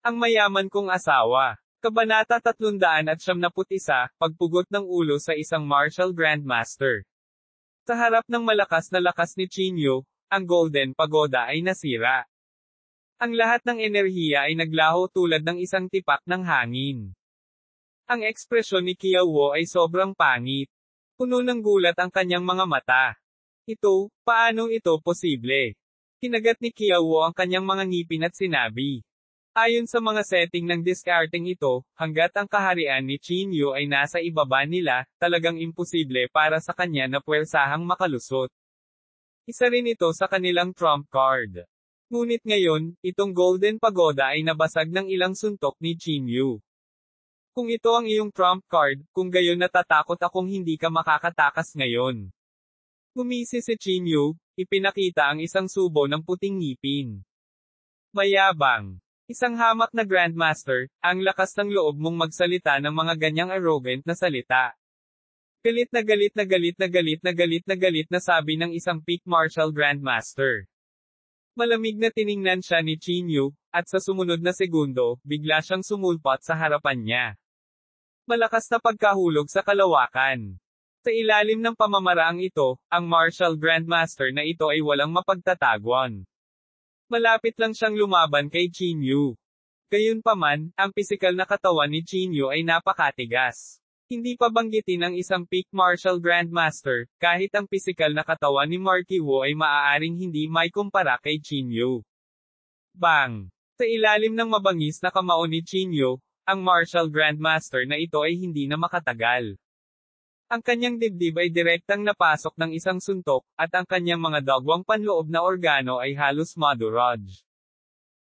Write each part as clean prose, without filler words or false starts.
Ang mayaman kong asawa. Kabanata 371, Pagpugot ng ulo sa isang martial grandmaster. Sa harap ng malakas na lakas ni Chinyu, ang Golden Pagoda ay nasira. Ang lahat ng enerhiya ay naglaho tulad ng isang tipak ng hangin. Ang ekspresyon ni Qiao ay sobrang pangit. Puno ng gulat ang kanyang mga mata. Paano ito posible? Kinagat ni Qiao ang kanyang mga ngipin at sinabi. Ayon sa mga setting ng discarding ito, hanggat ang kaharian ni Chinyu ay nasa ibaba nila, talagang imposible para sa kanya na puwersahang makalusot. Isa rin ito sa kanilang trump card. Ngunit ngayon, itong Golden Pagoda ay nabasag ng ilang suntok ni Chinyu. Kung ito ang iyong trump card, kung gayon natatakot akong hindi ka makakatakas ngayon. Gumisi si Chinyu, ipinakita ang isang subo ng puting ngipin. Mayabang. Isang hamak na Grandmaster, ang lakas ng loob mong magsalita ng mga ganyang arrogant na salita. Galit na galit na galit na galit na galit na galit na sabi ng isang peak martial Grandmaster. Malamig na tiningnan siya ni Chinyu, at sa sumunod na segundo, bigla siyang sumulpot sa harapan niya. Malakas na pagkahulog sa kalawakan. Sa ilalim ng pamamaraang ito, ang martial Grandmaster na ito ay walang mapagtatagwan. Malapit lang siyang lumaban kay Chinyu. Gayunpaman, ang pisikal na katawan ni Chinyu ay napakatigas. Hindi pa banggitin ang isang peak martial grandmaster, kahit ang pisikal na katawan ni Marky Wu ay maaaring hindi may kumpara kay Chinyu. Bang! Sa ilalim ng mabangis na kamao ni Chinyu, ang martial grandmaster na ito ay hindi na makatagal. Ang kanyang dibdib ay direktang napasok ng isang suntok, at ang kanyang mga dagwang panloob na organo ay halos madurog.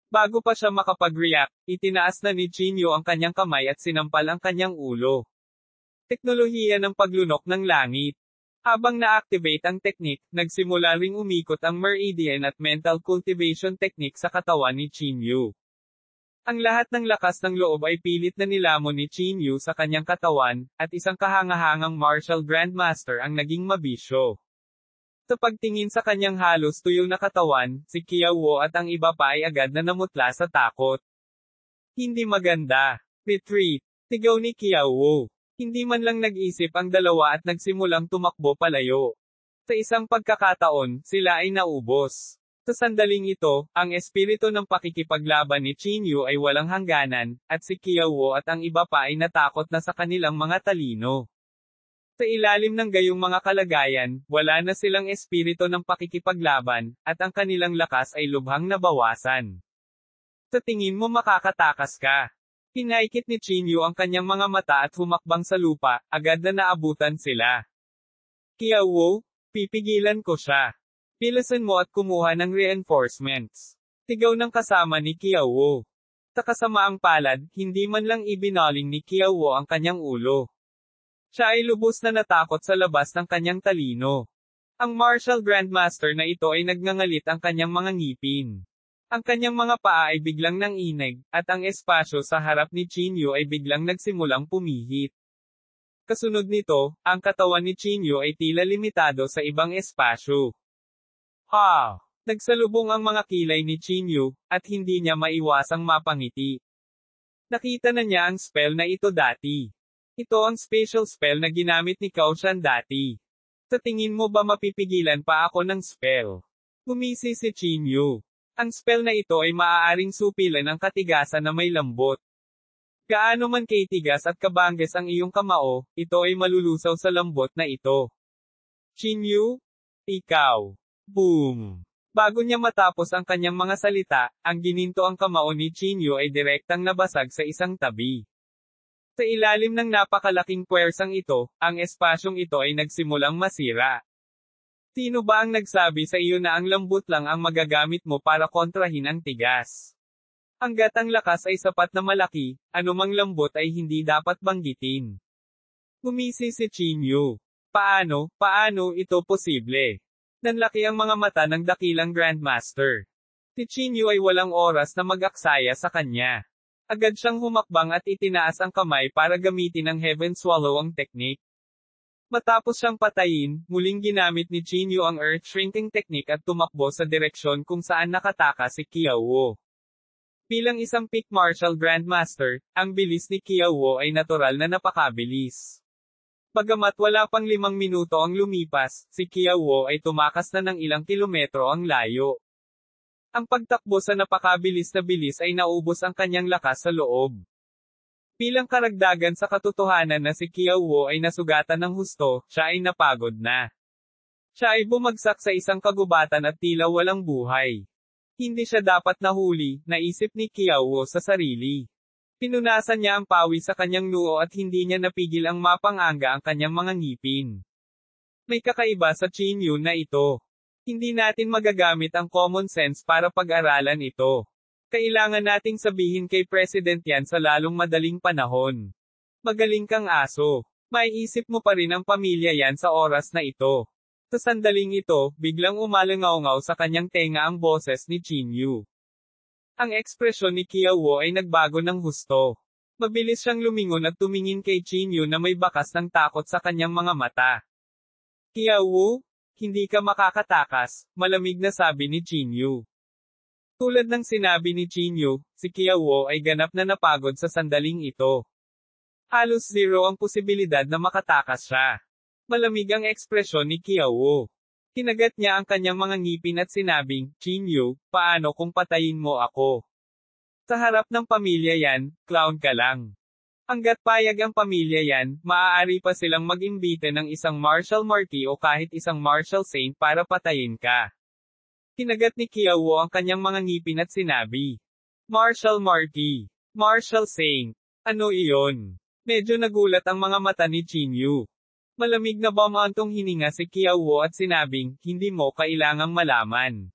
Bago pa siya makapag-react, itinaas na ni Chinyu ang kanyang kamay at sinampal ang kanyang ulo. Teknolohiya ng paglunok ng langit. Habang na-activate ang teknik, nagsimula ring umikot ang meridian at mental cultivation technique sa katawan ni Chinyu. Ang lahat ng lakas ng loob ay pilit na nilamon ni Chinyu sa kanyang katawan, at isang kahangahangang martial grandmaster ang naging mabisyo. Sa pagtingin sa kanyang halos tuyong na katawan, si Qiao at ang iba pa ay agad na namutla sa takot. Hindi maganda. Retreat. Sigaw ni Qiao. Hindi man lang nag-isip ang dalawa at nagsimulang tumakbo palayo. Sa isang pagkakataon, sila ay naubos. Sa sandaling ito, ang espiritu ng pakikipaglaban ni Chinyu ay walang hangganan, at si Qiao at ang iba pa ay natakot na sa kanilang mga talino. Sa ilalim ng gayong mga kalagayan, wala na silang espiritu ng pakikipaglaban, at ang kanilang lakas ay lubhang nabawasan. Sa tingin mo makakatakas ka? Pinaikit ni Chinyu ang kanyang mga mata at humakbang sa lupa, agad na naabutan sila. Qiao, pipigilan ko siya. Pilasan mo at kumuha ng reinforcements. Sigaw ng kasama ni Qiao. Sa kasamaang palad, hindi man lang ibinaling ni Qiao ang kanyang ulo. Siya ay lubos na natakot sa labas ng kanyang talino. Ang martial grandmaster na ito ay nagngangalit ang kanyang mga ngipin. Ang kanyang mga paa ay biglang nanginig, at ang espasyo sa harap ni Chinyu ay biglang nagsimulang pumihit. Kasunod nito, ang katawan ni Chinyu ay tila limitado sa ibang espasyo. Nagsalubong ang mga kilay ni Chinyu, at hindi niya maiwasang mapangiti. Nakita na niya ang spell na ito dati. Ito ang special spell na ginamit ni Cao Shan dati. Sa tingin mo ba mapipigilan pa ako ng spell? Gumisi si Chinyu. Ang spell na ito ay maaaring supilan ang katigasan na may lambot. Gaano man kaitigas at kabangges ang iyong kamao, ito ay malulusaw sa lambot na ito. Chinyu? Ikaw. Boom! Bago niya matapos ang kanyang mga salita, ang gininto ang kamao ni Chinyu ay direktang nabasag sa isang tabi. Sa ilalim ng napakalaking puwersang ito, ang espasyong ito ay nagsimulang masira. Sino ba ang nagsabi sa iyo na ang lambot lang ang magagamit mo para kontrahin ang tigas? Hanggat ang lakas ay sapat na malaki, anumang lambot ay hindi dapat banggitin. Gumisi si Chinyu. Paano ito posible? Nanlaki ang mga mata ng dakilang grandmaster. Si Chinyu ay walang oras na mag-aksaya sa kanya. Agad siyang humakbang at itinaas ang kamay para gamitin ang Heaven Swallow ang technique. Matapos siyang patayin, muling ginamit ni Chinyu ang Earth Shrinking Technique at tumakbo sa direksyon kung saan nakataka si Qiao. Bilang isang peak martial grandmaster, ang bilis ni Qiao ay natural na napakabilis. Bagamat wala pang 5 minuto ang lumipas, si Qiao ay tumakas na ng ilang kilometro ang layo. Ang pagtakbo sa napakabilis na bilis ay naubos ang kanyang lakas sa loob. Bilang karagdagan sa katotohanan na si Qiao ay nasugatan ng husto, siya ay napagod na. Siya ay bumagsak sa isang kagubatan at tila walang buhay. Hindi siya dapat nahuli, naisip ni Qiao sa sarili. Pinunasan niya ang pawi sa kanyang noo at hindi niya napigil ang mapanganga ang kanyang mga ngipin. May kakaiba sa Qin Yun na ito. Hindi natin magagamit ang common sense para pag-aralan ito. Kailangan nating sabihin kay President yan sa lalong madaling panahon. Magaling kang aso. Maiisip mo pa rin ang pamilya yan sa oras na ito. Sa sandaling ito, biglang umalangaw-ngaw sa kanyang tenga ang boses ni Qin Yu. Ang ekspresyon ni Qiao ay nagbago ng husto. Mabilis siyang lumingon at tumingin kay Qin Yu na may bakas ng takot sa kanyang mga mata. Qiao, hindi ka makakatakas, malamig na sabi ni Qin Yu. Tulad ng sinabi ni Qin Yu, si Qiao ay ganap na napagod sa sandaling ito. Halos zero ang posibilidad na makatakas siya. Malamig ang ekspresyon ni Qiao. Kinagat niya ang kanyang mga ngipin at sinabing, Qin Yu, paano kung patayin mo ako? Sa harap ng pamilya yan, clown ka lang. Hanggat payag ang pamilya yan, maaari pa silang mag-imbite ng isang martial marquis o kahit isang martial saint para patayin ka. Kinagat ni Qiao ang kanyang mga ngipin at sinabi, Martial marquis, martial saint, ano iyon? Medyo nagulat ang mga mata ni Qin Yu. Malamig na bumantong hininga si Qiao at sinabing, hindi mo kailangang malaman.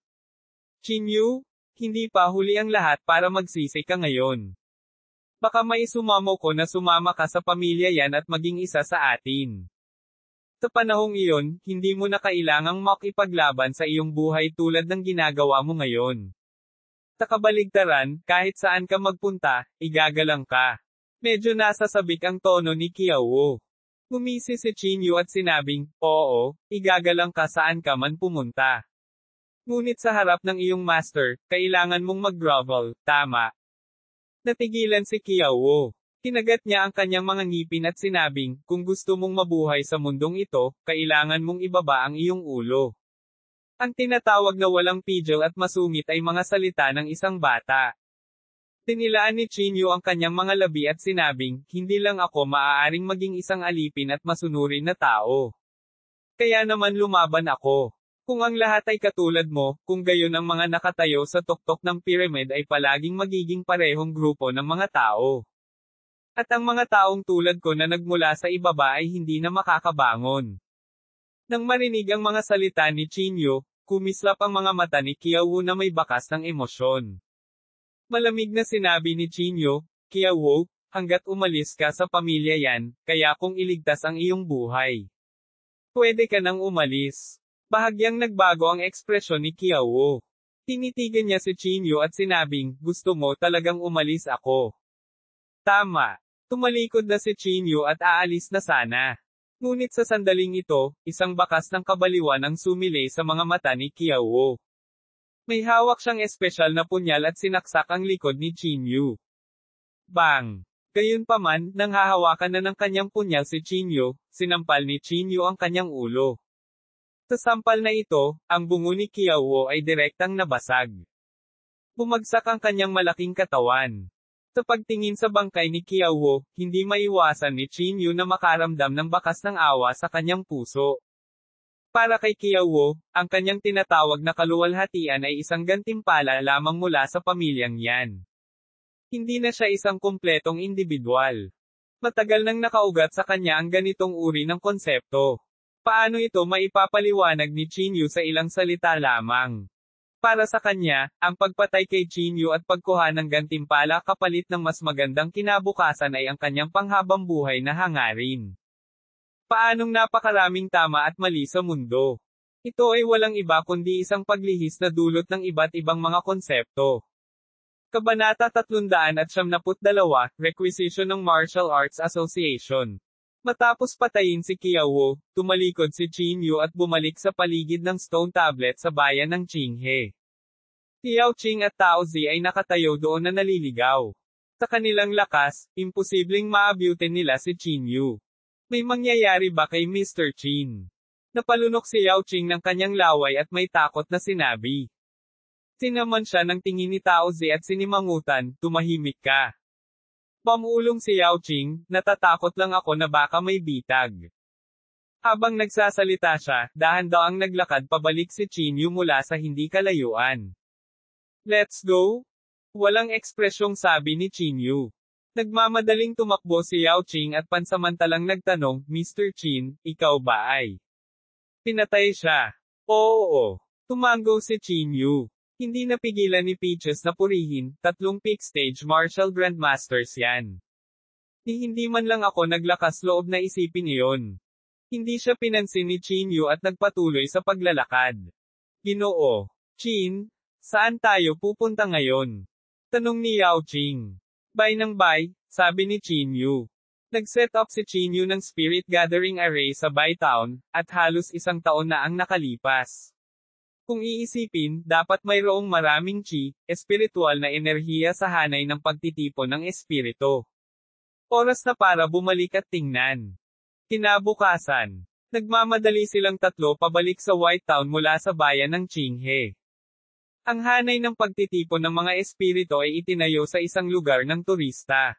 Qin Yu, hindi pa huli ang lahat para magsisi ka ngayon. Baka may sumamo ko na sumama ka sa pamilya yan at maging isa sa atin. Sa panahong iyon, hindi mo na kailangang makipaglaban sa iyong buhay tulad ng ginagawa mo ngayon. Sa kabaligtaran, kahit saan ka magpunta, igagalang ka. Medyo nasasabik ang tono ni Qiao. Ngumisi si Qin Yu at sinabing, oo, igagalang ka saan ka man pumunta. Ngunit sa harap ng iyong master, kailangan mong mag-grovel, tama. Natigilan si Qiao. Kinagat niya ang kanyang mga ngipin at sinabing, kung gusto mong mabuhay sa mundong ito, kailangan mong ibaba ang iyong ulo. Ang tinatawag na walang pigil at masungit ay mga salita ng isang bata. Tinilaan ni Qin Yu ang kanyang mga labi at sinabing, hindi lang ako maaaring maging isang alipin at masunurin na tao. Kaya naman lumaban ako. Kung ang lahat ay katulad mo, kung gayon ang mga nakatayo sa tuktok ng pyramid ay palaging magiging parehong grupo ng mga tao. At ang mga taong tulad ko na nagmula sa ibaba ay hindi na makakabangon. Nang marinig ang mga salita ni Qin Yu, kumislap ang mga mata ni Qiao na may bakas ng emosyon. Malamig na sinabi ni Qin Yu, Qiao, hanggat umalis ka sa pamilya yan, kaya kung iligtas ang iyong buhay. Pwede ka nang umalis. Bahagyang nagbago ang ekspresyon ni Qiao. Tinitigan niya si Qin Yu at sinabing, gusto mo talagang umalis ako. Tama. Tumalikod na si Qin Yu at aalis na sana. Ngunit sa sandaling ito, isang bakas ng kabaliwan ang sumilay sa mga mata ni Qiao. May hawak siyang espesyal na punyal at sinaksak ang likod ni Qin Yu. Bang! Gayunpaman, nang hahawakan na ng kanyang punyal si Qin Yu, sinampal ni Qin Yu ang kanyang ulo. Sa sampal na ito, ang bungo ni Qiao ay direktang nabasag. Bumagsak ang kanyang malaking katawan. Sa pagtingin sa bangkay ni Qiao, hindi maiwasan ni Qin Yu na makaramdam ng bakas ng awa sa kanyang puso. Para kay Qiao, ang kanyang tinatawag na kaluwalhatian ay isang gantimpala lamang mula sa pamilyang yan. Hindi na siya isang kumpletong individual. Matagal nang nakaugat sa kanya ang ganitong uri ng konsepto. Paano ito maipapaliwanag ni Qin Yu sa ilang salita lamang? Para sa kanya, ang pagpatay kay Qin Yu at pagkuha ng gantimpala kapalit ng mas magandang kinabukasan ay ang kanyang panghabang buhay na hangarin. Paanong napakaraming tama at mali sa mundo. Ito ay walang iba kundi isang paglihis na dulot ng iba't ibang mga konsepto. Kabanata 372, Requisition ng Martial Arts Association. Matapos patayin si Qiao, tumalikod si Qin Yu at bumalik sa paligid ng stone tablet sa bayan ng Qinghe. Si Yao Qing at Tao Zi ay nakatayo doon na naliligaw. Sa kanilang lakas, imposibleng maabutin nila si Qin Yu. May mangyayari ba kay Mr. Qin? Napalunok si Yao Qing ng kanyang laway at may takot na sinabi. Sinaman siya ng tingin ni Tao Zi at sinimangutan, tumahimik ka. Pamulong si Yao Qing, natatakot lang ako na baka may bitag. Habang nagsasalita siya, dahan-daang naglakad pabalik si Qin Yu mula sa hindi kalayuan. Let's go? Walang ekspresyong sabi ni Qin Yu. Nagmamadaling tumakbo si Yao Qing at pansamantalang nagtanong, Mr. Qin, ikaw ba ay? Pinatay siya. Oo. Tumango si Qin Yu. Hindi napigilan ni Peaches na purihin, 3 peak stage martial grandmasters yan. Hindi man lang ako naglakas loob na isipin iyon. Hindi siya pinansin ni Qin Yu at nagpatuloy sa paglalakad. Ginoo. Qin, saan tayo pupunta ngayon? Tanong ni Yao Qing. Bay ng bay, sabi ni Qin Yu. Nag-set up si Qin Yu ng Spirit Gathering Array sa Bai Town, at halos 1 taon na ang nakalipas. Kung iisipin, dapat mayroong maraming chi, espiritual na enerhiya sa hanay ng pagtitipon ng espiritu. Oras na para bumalik at tingnan. Kinabukasan. Nagmamadali silang 3 pabalik sa White Town mula sa bayan ng Qinghe. Ang hanay ng pagtitipon ng mga espiritu ay itinayo sa isang lugar ng turista.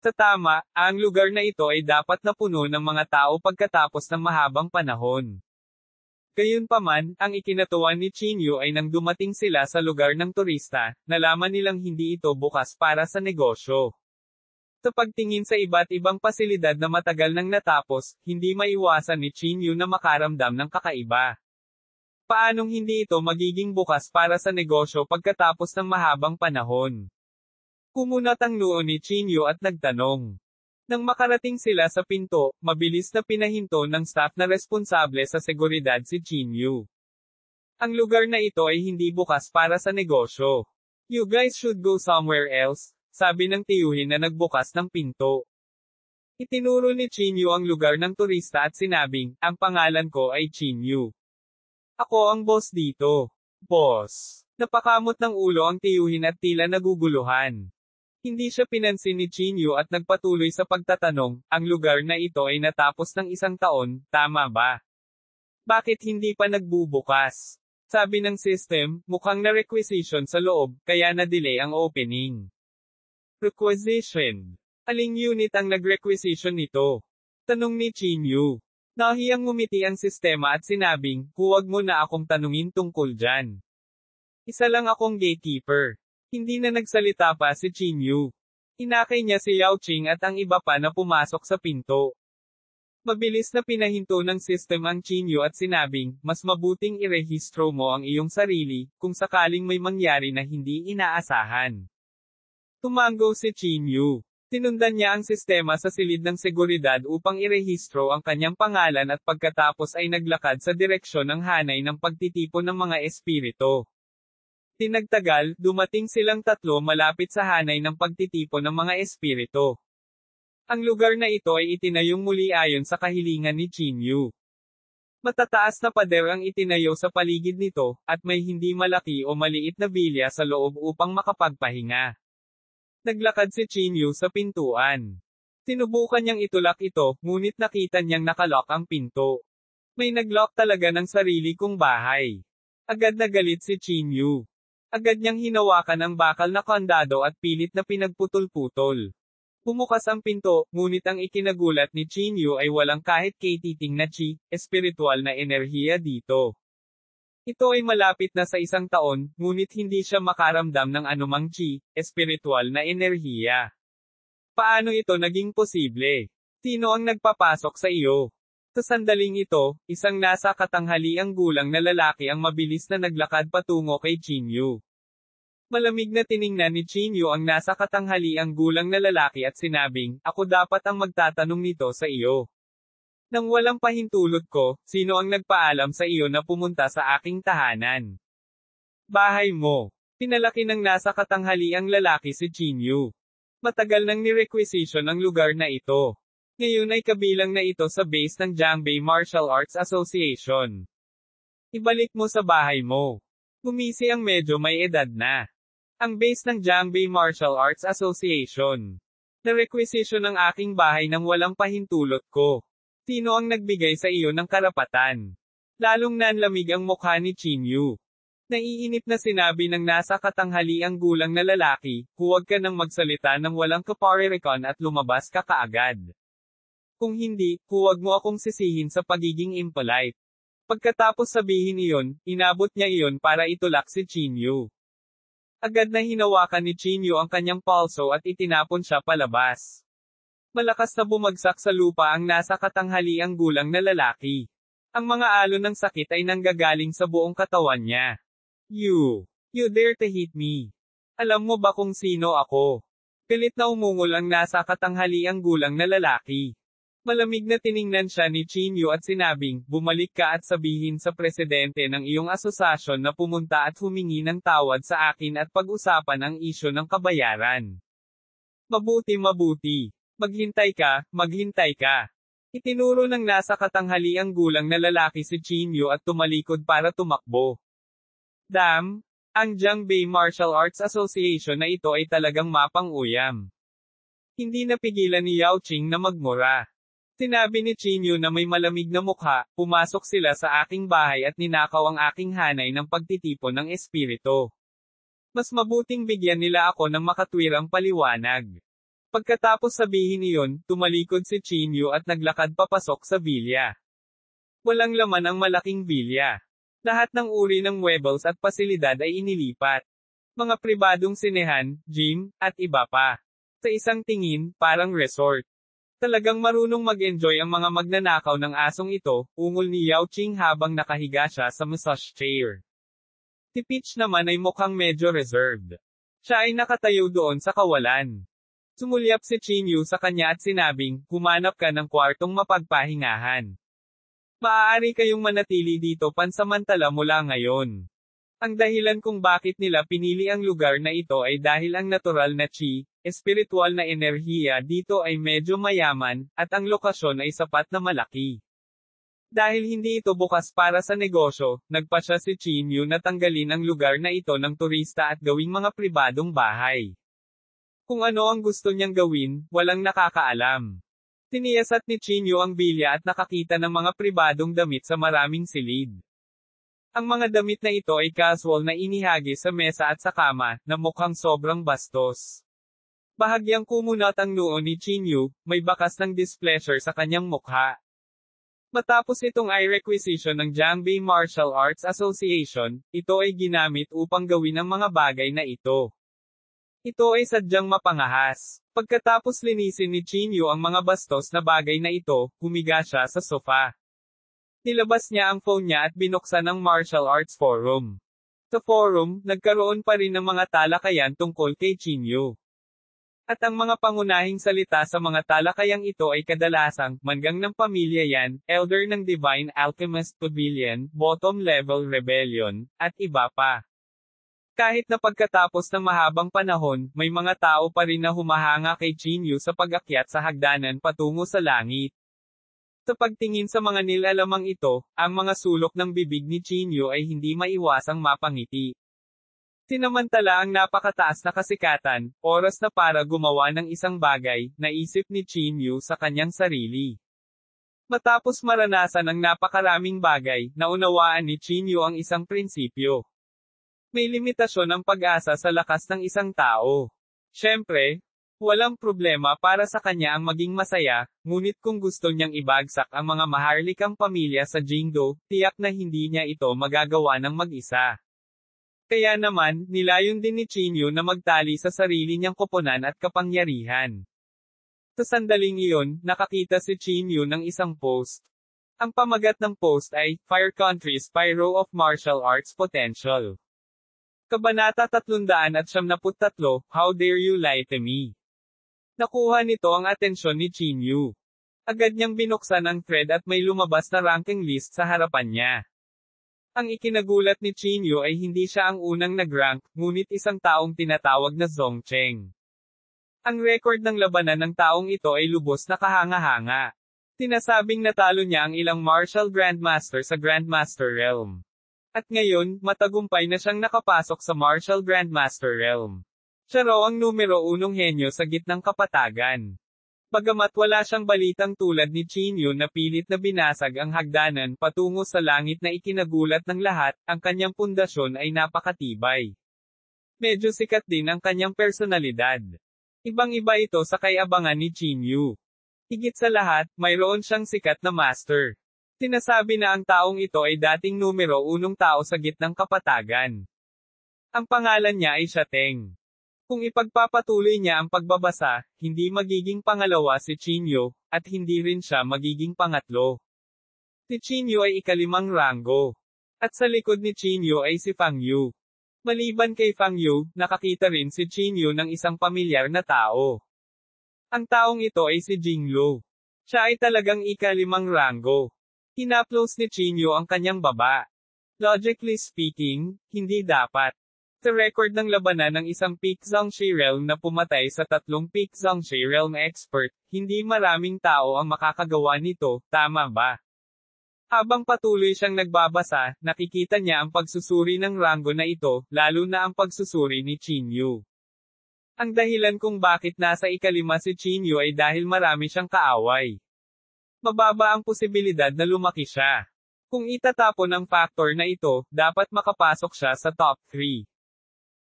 Sa tama, ang lugar na ito ay dapat na puno ng mga tao pagkatapos ng mahabang panahon. Gayunpaman, ang ikinatuwa ni Qin Yu ay nang dumating sila sa lugar ng turista, nalaman nilang hindi ito bukas para sa negosyo. Sa pagtingin sa iba't ibang pasilidad na matagal nang natapos, hindi maiwasan ni Qin Yu na makaramdam ng kakaiba. Paanong hindi ito magiging bukas para sa negosyo pagkatapos ng mahabang panahon? Kumunat ang noo ni Qin Yu at nagtanong. Nang makarating sila sa pinto, mabilis na pinahinto ng staff na responsable sa seguridad si Qin Yu. Ang lugar na ito ay hindi bukas para sa negosyo. You guys should go somewhere else, sabi ng tiyuhin na nagbukas ng pinto. Itinuro ni Qin Yu ang lugar ng turista at sinabing, ang pangalan ko ay Qin Yu. Ako ang boss dito. Boss. Napakamot ng ulo ang tiyuhin at tila naguguluhan. Hindi siya pinansin ni Qin Yu at nagpatuloy sa pagtatanong, ang lugar na ito ay natapos ng 1 taon, tama ba? Bakit hindi pa nagbubukas? Sabi ng system, mukhang na-requisition sa loob, kaya na-delay ang opening. Requisition. Aling unit ang nag-requisition nito? Tanong ni Qin Yu. Nahiyang ngumiti ang sistema at sinabing, huwag mo na akong tanungin tungkol dyan. Isa lang akong gatekeeper. Hindi na nagsalita pa si Qin Yu. Inakay niya si Yao Qing at ang iba pa na pumasok sa pinto. Mabilis na pinahinto ng system ang Qin Yu at sinabing, mas mabuting irehistro mo ang iyong sarili, kung sakaling may mangyari na hindi inaasahan. Tumango si Qin Yu. Tinundan niya ang sistema sa silid ng seguridad upang irehistro ang kanyang pangalan at pagkatapos ay naglakad sa direksyon ng hanay ng pagtitipon ng mga espiritu. Tinagtagal, dumating silang 3 malapit sa hanay ng pagtitipon ng mga espiritu. Ang lugar na ito ay itinayong muli ayon sa kahilingan ni Qin Yu. Matataas na pader ang itinayo sa paligid nito, at may hindi malaki o maliit na bilya sa loob upang makapagpahinga. Naglakad si Qin Yu sa pintuan. Sinubukan niyang itulak ito, ngunit nakita niyang nakalock ang pinto. May naglock talaga ng sarili kong bahay. Agad na galit si Qin Yu. Agad niyang hinawakan ang bakal na kandado at pilit na pinagputol-putol. Bumukas ang pinto, ngunit ang ikinagulat ni Qin Yu ay walang kahit katiting na chi, espiritual na enerhiya dito. Ito ay malapit na sa 1 taon, ngunit hindi siya makaramdam ng anumang chi, espiritual na enerhiya. Paano ito naging posible? Sino ang nagpapasok sa iyo? Sa sandaling ito, isang nasa katanghaliang gulang na lalaki ang mabilis na naglakad patungo kay Qin Yu. Malamig na tiningnan ni Qin Yu ang nasa katanghaliang gulang na lalaki at sinabing, ako dapat ang magtatanong nito sa iyo. Nang walang pahintulot ko, sino ang nagpaalam sa iyo na pumunta sa aking tahanan? Bahay mo. Pinalaki ng nasa katanghaliang lalaki si Qin Yu. Matagal nang ni-requisition ang lugar na ito. Ngayon ay kabilang na ito sa base ng Jiangbei Martial Arts Association. Ibalik mo sa bahay mo. Gumisi ang medyo may edad na. Ang base ng Jiangbei Martial Arts Association. Na-requisition ang aking bahay nang walang pahintulot ko. Sino ang nagbigay sa iyo ng karapatan? Lalong nanlamig ang mukha ni Chinyu. Naiinip na sinabi ng nasa katanghaliang gulang na lalaki, huwag ka nang magsalita ng walang kaparirikon at lumabas ka kaagad. Kung hindi, huwag mo akong sisihin sa pagiging impolite. Pagkatapos sabihin iyon, inabot niya iyon para itulak si Chinyu. Agad na hinawakan ni Chinyu ang kanyang palso at itinapon siya palabas. Malakas na bumagsak sa lupa ang nasa katanghaliang gulang na lalaki. Ang mga alon ng sakit ay nanggagaling sa buong katawan niya. You dare to hit me. Alam mo ba kung sino ako? Pilit na umungol ang nasa katanghaliang gulang na lalaki. Malamig na tiningnan siya ni Chinyu at sinabing, bumalik ka at sabihin sa presidente ng iyong asosasyon na pumunta at humingi ng tawad sa akin at pag-usapan ang isyu ng kabayaran. Mabuti. Maghintay ka. Itinuro ng nasa katanghaliang gulang na lalaki si Chinyu at tumalikod para tumakbo. Damn! Ang Jiangbei Martial Arts Association na ito ay talagang mapang-uyam. Hindi napigilan ni Yao Qing na magmura. Sinabi ni Chinyu na may malamig na mukha, pumasok sila sa aking bahay at ninakaw ang aking hanay ng pagtitipon ng espiritu. Mas mabuting bigyan nila ako ng makatwirang paliwanag. Pagkatapos sabihin iyon, tumalikod si Chinyu at naglakad papasok sa vilya. Walang laman ang malaking vilya. Lahat ng uri ng muebles at pasilidad ay inilipat. Mga pribadong sinehan, gym, at iba pa. Sa isang tingin, parang resort. Talagang marunong mag-enjoy ang mga magnanakaw ng asong ito, ungol ni Yao Qing habang nakahiga siya sa massage chair. Si Peach naman ay mukhang medyo reserved. Siya ay nakatayo doon sa kawalan. Sumulyap si Chinyu sa kanya at sinabing, humanap ka ng kwartong mapagpahingahan. Maaari kayong manatili dito pansamantala mula ngayon. Ang dahilan kung bakit nila pinili ang lugar na ito ay dahil ang natural na chi, espiritual na enerhiya dito ay medyo mayaman, at ang lokasyon ay sapat na malaki. Dahil hindi ito bukas para sa negosyo, nagpasya si Chinyu na tanggalin ang lugar na ito ng turista at gawing mga pribadong bahay. Kung ano ang gusto niyang gawin, walang nakakaalam. Tiniyasat ni Chinyu ang bilya at nakakita ng mga pribadong damit sa maraming silid. Ang mga damit na ito ay casual na inihagi sa mesa at sa kama, na mukhang sobrang bastos. Bahagyang kumunat ang noo ni Chinyu, may bakas ng displeasure sa kanyang mukha. Matapos itong i-requisition ng Jiangbei Martial Arts Association, ito ay ginamit upang gawin ang mga bagay na ito. Ito ay sadyang mapangahas. Pagkatapos linisin ni Chinyu ang mga bastos na bagay na ito, humiga siya sa sofa. Nilabas niya ang phone niya at binuksan ang martial arts forum. Sa forum, nagkaroon pa rin ng mga talakayan tungkol kay Chinyu. At ang mga pangunahing salita sa mga talakayang ito ay kadalasang, manggang ng pamilya yan, elder ng Divine Alchemist Pavilion, bottom level rebellion, at iba pa. Kahit na pagkatapos ng mahabang panahon, may mga tao pa rin na humahanga kay Chinyu sa pag-akyat sa hagdanan patungo sa langit. Sa pagtingin sa mga nilalamang ito, ang mga sulok ng bibig ni Chinyu ay hindi maiwasang mapangiti. Sinamantala ang napakataas na kasikatan, oras na para gumawa ng isang bagay, naisip ni Chinyu sa kanyang sarili. Matapos maranasan ang napakaraming bagay, naunawaan ni Chinyu ang isang prinsipyo. May limitasyon ang pag-asa sa lakas ng isang tao. Siyempre, walang problema para sa kanya ang maging masaya, ngunit kung gusto niyang ibagsak ang mga maharlikang pamilya sa Jingdo, tiyak na hindi niya ito magagawa ng mag-isa. Kaya naman, nilayon din ni Chinyu na magtali sa sarili niyang koponan at kapangyarihan. Sa sandaling iyon, nakakita si Chinyu ng isang post. Ang pamagat ng post ay, Fire Country Spyro of Martial Arts Potential. Kabanata 373, How Dare You Lie to Me? Nakuha nito ang atensyon ni Chinyu. Agad niyang binuksan ang thread at may lumabas na ranking list sa harapan niya. Ang ikinagulat ni Chinyu ay hindi siya ang unang nag-rank, ngunit isang taong tinatawag na Zong Cheng. Ang record ng labanan ng taong ito ay lubos na kahanga-hanga. Sinasabing natalo niya ang ilang martial grandmaster sa Grandmaster Realm. At ngayon, matagumpay na siyang nakapasok sa Martial Grandmaster Realm. Siya raw ang numero 1 henyo sa gitnang kapatagan. Bagamat wala siyang balitang tulad ni Chinyu na pilit na binasag ang hagdanan patungo sa langit na ikinagulat ng lahat, ang kanyang pundasyon ay napakatibay. Medyo sikat din ang kanyang personalidad. Ibang-iba ito sa kay-abangan ni Chinyu. Higit sa lahat, mayroon siyang sikat na master. Sinasabi na ang taong ito ay dating numero 1 tao sa gitnang kapatagan. Ang pangalan niya ay Shateng. Kung ipagpapatuloy niya ang pagbabasa, hindi magiging pangalawa si Chinyu, at hindi rin siya magiging pangatlo. Si Chinyu ay ika-5 ranggo. At sa likod ni Chinyu ay si Fang Yu. Maliban kay Fang Yu, nakakita rin si Chinyu ng isang pamilyar na tao. Ang taong ito ay si Jinglu. Siya ay talagang ika-5 ranggo. Hinaplos ni Chinyu ang kanyang baba. Logically speaking, hindi dapat. Sa record ng labanan ng isang Peak Zhongxi Realm na pumatay sa 3 Peak Zhongxi Realm expert, hindi maraming tao ang makakagawa nito, tama ba? Habang patuloy siyang nagbabasa, nakikita niya ang pagsusuri ng ranggo na ito, lalo na ang pagsusuri ni Chinyu. Ang dahilan kung bakit nasa ika-5 si Chinyu ay dahil marami siyang kaaway. Mababa ang posibilidad na lumaki siya. Kung itatapon ang factor na ito, dapat makapasok siya sa top 3.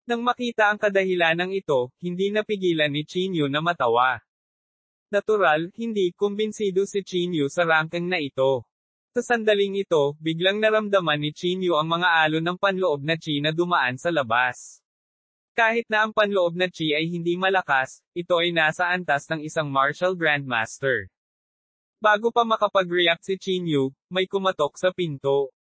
Nang makita ang kadahilanang ito, hindi napigilan ni Chinyu na matawa. Natural, hindi kumbinsido si Chinyu sa ranking na ito. Sa sandaling ito, biglang naramdaman ni Chinyu ang mga alon ng panloob na chi na dumaan sa labas. Kahit na ang panloob na chi ay hindi malakas, ito ay nasa antas ng isang martial grandmaster. Bago pa makapag-react si Chinyu, may kumatok sa pinto.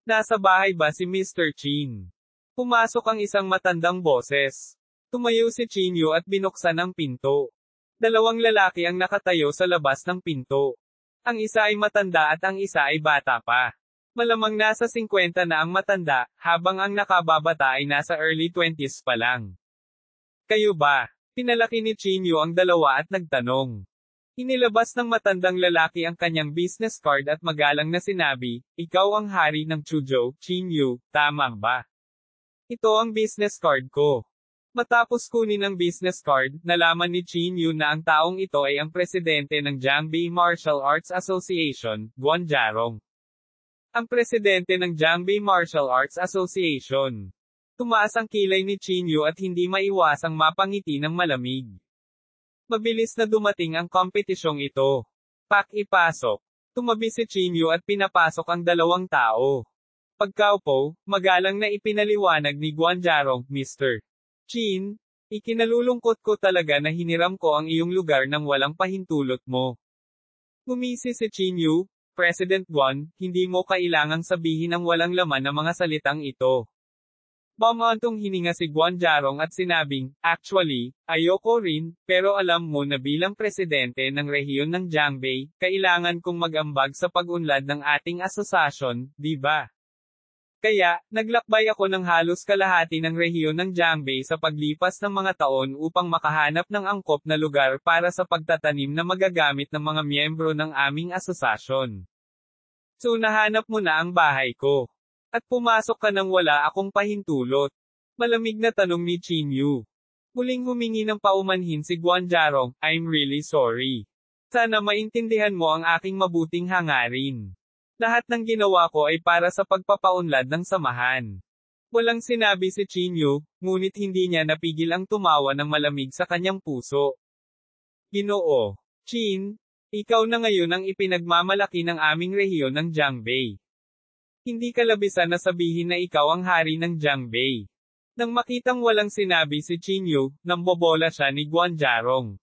Nasa bahay ba si Mr. Chin? Pumasok ang isang matandang boses. Tumayo si Chinyu at binuksan ang pinto. 2 lalaki ang nakatayo sa labas ng pinto. Ang isa ay matanda at ang isa ay bata pa. Malamang nasa 50 na ang matanda, habang ang nakababata ay nasa early 20s pa lang. Kayo ba? Pinalaki ni Chinyu ang dalawa at nagtanong. Inilabas ng matandang lalaki ang kanyang business card at magalang na sinabi, "Ikaw ang hari ng Chuzhou, Chinyu, tama ba?" "Ito ang business card ko." Matapos kunin ang business card, nalaman ni Chinyu na ang taong ito ay ang presidente ng Jiangbei Martial Arts Association, Guan Jarong. Ang presidente ng Jiangbei Martial Arts Association. Tumaas ang kilay ni Chinyu at hindi maiwasang mapangiti ng malamig. Mabilis na dumating ang kompetisyong ito. Ipasok. Tumabi si Chinyu at pinapasok ang 2 tao. Pagkaupo, magalang na ipinaliwanag ni Guan Jarong, "Mr. Chin, ikinalulungkot ko talaga na hiniram ko ang iyong lugar nang walang pahintulot mo." Ngumisi si Chinyu, "President Guan, hindi mo kailangang sabihin ang walang laman na mga salitang ito." Bumantong hininga si Guan Jarong at sinabing, "Actually, ayoko rin, pero alam mo na bilang presidente ng rehiyon ng Jiangbei, kailangan kong mag-ambag sa pag-unlad ng ating asosasyon, di ba? Kaya, naglakbay ako ng halos kalahati ng rehiyon ng Jiangbei sa paglipas ng mga taon upang makahanap ng angkop na lugar para sa pagtatanim na magagamit ng mga miyembro ng aming asosasyon. So nahanap mo na ang bahay ko. At pumasok ka nang wala akong pahintulot." Malamig na tanong ni Chinyu. Muling humingi ng paumanhin si Guan Jarong, "I'm really sorry. Sana maintindihan mo ang aking mabuting hangarin. Lahat ng ginawa ko ay para sa pagpapaunlad ng samahan." Walang sinabi si Chinyu, ngunit hindi niya napigil ang tumawa ng malamig sa kanyang puso. "Ginoo. Chin, ikaw na ngayon ang ipinagmamalaki ng aming rehiyon ng Jiangbei. Hindi kalabisan na sabihin na ikaw ang hari ng Jiangbei." Nang makitang walang sinabi si Chinyu, nambobola siya ni Guan Jarong.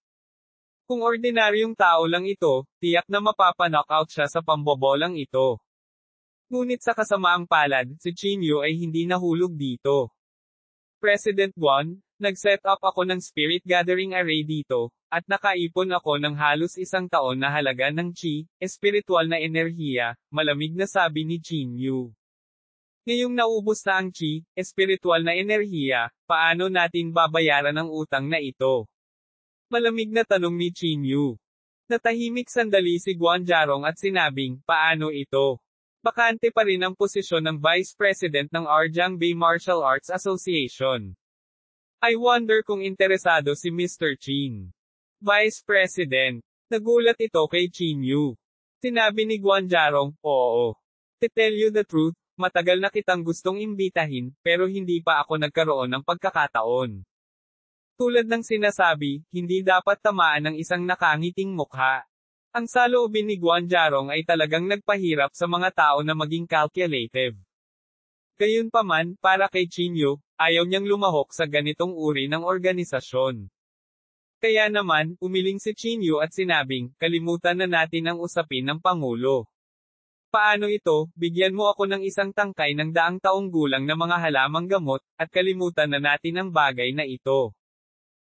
Kung ordinaryong tao lang ito, tiyak na mapapa-knockout siya sa pambobolang ito. Ngunit sa kasamaang palad, si Chinyu ay hindi nahulog dito. "President Guan, nag-set up ako ng spirit gathering array dito, at nakaipon ako ng halos 1 taon na halaga ng chi, espiritual na enerhiya," malamig na sabi ni Chinyu. "Ngayong naubos na ang chi, espiritual na enerhiya, paano natin babayaran ang utang na ito?" Malamig na tanong ni Chinyu. Natahimik sandali si Guan Jarong at sinabing, "Paano ito? Bakante pa rin ang posisyon ng Vice President ng Rjang-Bay Martial Arts Association. I wonder kung interesado si Mr. Chin. Vice President. Nagulat ito kay Chin Yu. Sinabi ni Guanjarong, oo. To tell you the truth, matagal na kitang gustong imbitahin, pero hindi pa ako nagkaroon ng pagkakataon. Tulad ng sinasabi, hindi dapat tamaan ng isang nakangiting mukha. Ang saloobin ni Guanjarong ay talagang nagpahirap sa mga tao na maging calculative. Gayunpaman, para kay Chin Yu, ayaw niyang lumahok sa ganitong uri ng organisasyon. Kaya naman, umiling si Chin Yu at sinabing, kalimutan na natin ang usapin ng Pangulo. Paano ito, bigyan mo ako ng isang tangkay ng daang taong gulang na mga halamang gamot, at kalimutan na natin ang bagay na ito.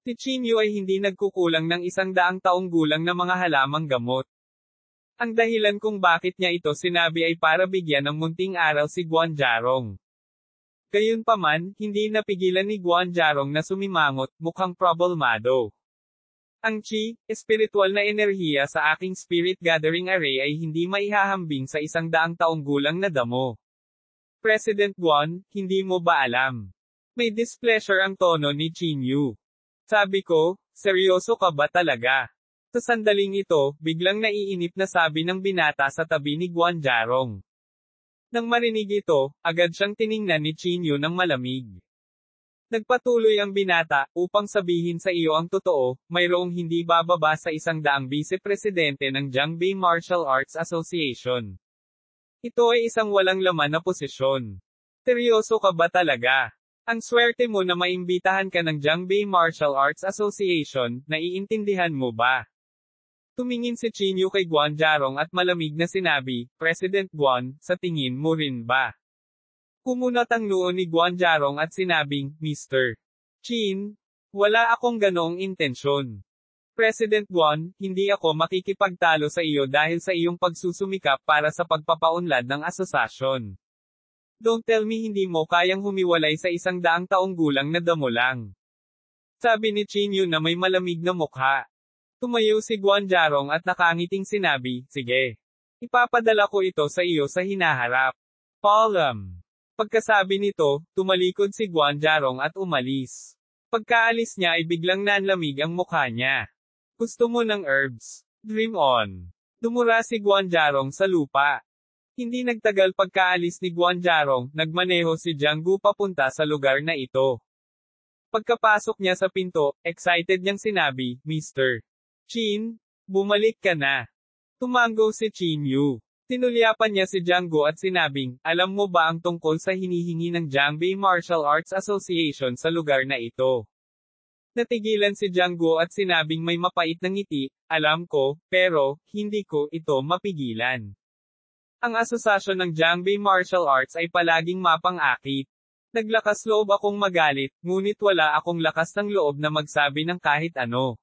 Si Chin Yu ay hindi nagkukulang ng 100 taong gulang na mga halamang gamot. Ang dahilan kung bakit niya ito sinabi ay para bigyan ng munting aral si Guanjarong. Gayunpaman, hindi napigilan ni Guanjarong na sumimangot, mukhang problemado. Ang chi, espiritual na enerhiya sa aking spirit gathering array ay hindi maihahambing sa 100 taong gulang na damo. President Guan, hindi mo ba alam? May displeasure ang tono ni Chin Yu. Sabi ko, seryoso ka ba talaga? Sa sandaling ito, biglang naiinip na sabi ng binata sa tabi ni Guanjarong. Nang marinig ito, agad siyang tiningnan ni Chin Yu ng malamig. Nagpatuloy ang binata, upang sabihin sa iyo ang totoo, mayroong hindi bababa sa 100 vice-presidente ng Jiangbei Martial Arts Association. Ito ay isang walang laman na posisyon. Seryoso ka ba talaga? Ang swerte mo na maimbitahan ka ng Jiangbei Martial Arts Association, naiintindihan mo ba? Tumingin si Chin Yu kay Guanjarong at malamig na sinabi, President Guan, sa tingin mo rin ba? Kumunat ang noo ni Guanjarong at sinabing, Mr. Chin, wala akong ganoong intensyon. President Guan, hindi ako makikipagtalo sa iyo dahil sa iyong pagsusumikap para sa pagpapaunlad ng asosasyon. Don't tell me hindi mo kayang humiwalay sa 100 taong gulang na damo lang. Sabi ni Chin Yu na may malamig na mukha. Tumayo si Guanjarong at nakangiting sinabi, sige. Ipapadala ko ito sa iyo sa hinaharap. Paalam. Pagkasabi nito, tumalikod si Guanjarong at umalis. Pagkaalis niya ay biglang nanlamig ang mukha niya. Gusto mo ng herbs? Dream on. Dumura si Guanjarong sa lupa. Hindi nagtagal pagkaalis ni Guanjarong, nagmaneho si Jianggu papunta sa lugar na ito. Pagkapasok niya sa pinto, excited niyang sinabi, Mr. Chin, bumalik ka na. Tumango si Chin Yu. Tinulyapan niya si Jianggu at sinabing, alam mo ba ang tungkol sa hinihingi ng Jiangbei Martial Arts Association sa lugar na ito? Natigilan si Jianggu at sinabing may mapait na ngiti, alam ko, pero, hindi ko ito mapigilan. Ang asosasyon ng Jiangbei Martial Arts ay palaging mapang-akit. Naglakas loob akong magalit, ngunit wala akong lakas ng loob na magsabi ng kahit ano.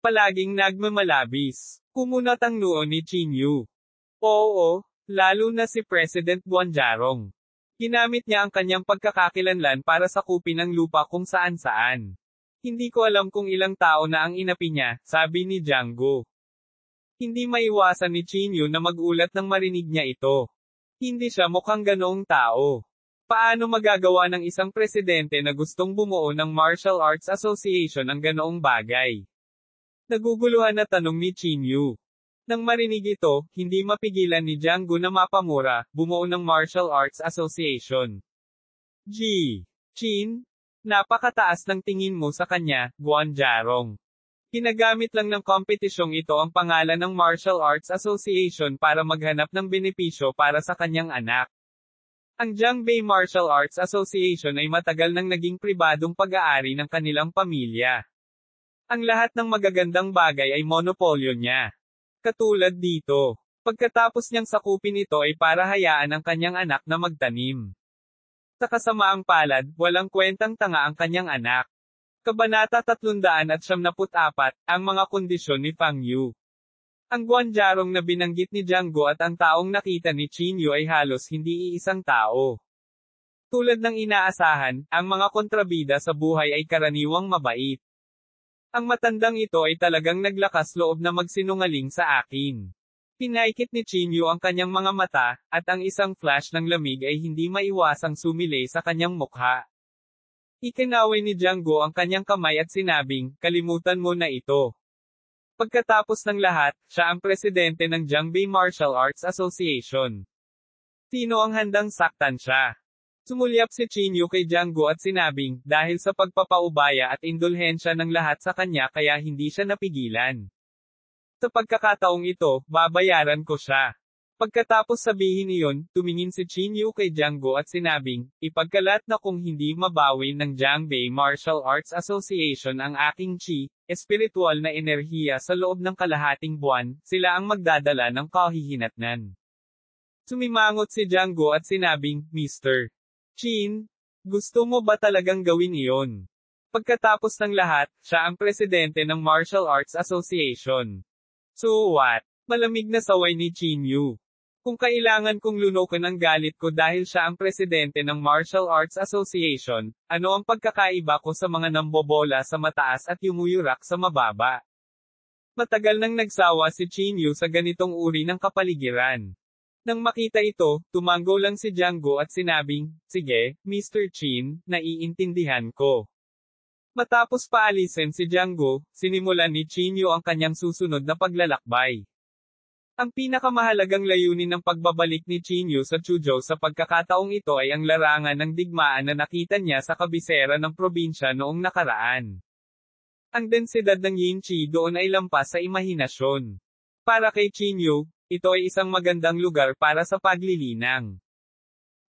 Palaging nagmamalabis. Kumunat ang noo ni Chin Yu. Oo, lalo na si President Guanjarong. Ginamit niya ang kanyang pagkakakilanlan para sakupin ang lupa kung saan-saan. Hindi ko alam kung ilang tao na ang inapi niya, sabi ni Jianggu. Hindi maiwasan ni Chin Yu na magulat nang marinig niya ito. Hindi siya mukhang ganoong tao. Paano magagawa ng isang presidente na gustong bumuo ng Martial Arts Association ang ganoong bagay? Naguguluhan na tanong ni Chin Yu. Nang marinig ito, hindi mapigilan ni Jianggu na mapamura, bumuo ng Martial Arts Association. Chin, napakataas ng tingin mo sa kanya, Guanjarong. Ginagamit lang ng kompetisyong ito ang pangalan ng Martial Arts Association para maghanap ng benepisyo para sa kanyang anak. Ang Jiangbei Martial Arts Association ay matagal nang naging pribadong pag-aari ng kanilang pamilya. Ang lahat ng magagandang bagay ay monopolyo niya. Katulad dito, pagkatapos niyang sakupin ito ay para hayaan ang kanyang anak na magtanim. Sa kasamaang palad, walang kwentang tanga ang kanyang anak. Kabanata 374, ang mga kondisyon ni Fang Yu. Ang Guanjarong na binanggit ni Jianggu at ang taong nakita ni Chin Yu ay halos hindi iisang tao. Tulad ng inaasahan, ang mga kontrabida sa buhay ay karaniwang mabait. Ang matandang ito ay talagang naglakas loob na magsinungaling sa akin. Pinaikit ni Chinyu ang kanyang mga mata, at ang isang flash ng lamig ay hindi maiwasang sumilay sa kanyang mukha. Ikinaway ni Jianggo ang kanyang kamay at sinabing, kalimutan mo na ito. Pagkatapos ng lahat, siya ang presidente ng Jiangbei Martial Arts Association. Sino ang handang saktan siya? Sumulyap si Chinyu kay Jianggo at sinabing, dahil sa pagpapaubaya at indulhensya ng lahat sa kanya kaya hindi siya napigilan. Sa pagkakataong ito, babayaran ko siya. Pagkatapos sabihin iyon, tumingin si Chinyu kay Jianggo at sinabing, ipagkalat na kung hindi mabawi ng Jiangbei Martial Arts Association ang aking chi, espiritual na enerhiya sa loob ng kalahating buwan, sila ang magdadala ng kahihinatnan. Sumimangot si Jianggo at sinabing, Mr. Chin, gusto mo ba talagang gawin iyon? Pagkatapos ng lahat, siya ang presidente ng Martial Arts Association. So what? Malamig na saway ni Chinyu. Kung kailangan kong lunukin ang galit ko dahil siya ang presidente ng Martial Arts Association, ano ang pagkakaiba ko sa mga nambobola sa mataas at yumuyurak sa mababa? Matagal nang nagsawa si Chinyu sa ganitong uri ng kapaligiran. Nang makita ito, tumango lang si Jianggo at sinabing, sige, Mr. Chin, naiintindihan ko. Matapos paalisin si Jianggo, sinimulan ni Chinyu ang kanyang susunod na paglalakbay. Ang pinakamahalagang layunin ng pagbabalik ni Chinyu sa Chuzhou sa pagkakataong ito ay ang larangan ng digmaan na nakita niya sa kabisera ng probinsya noong nakaraan. Ang densidad ng Yinchi doon ay lampas sa imahinasyon. Para kay Chinyu, ito ay isang magandang lugar para sa paglilinang.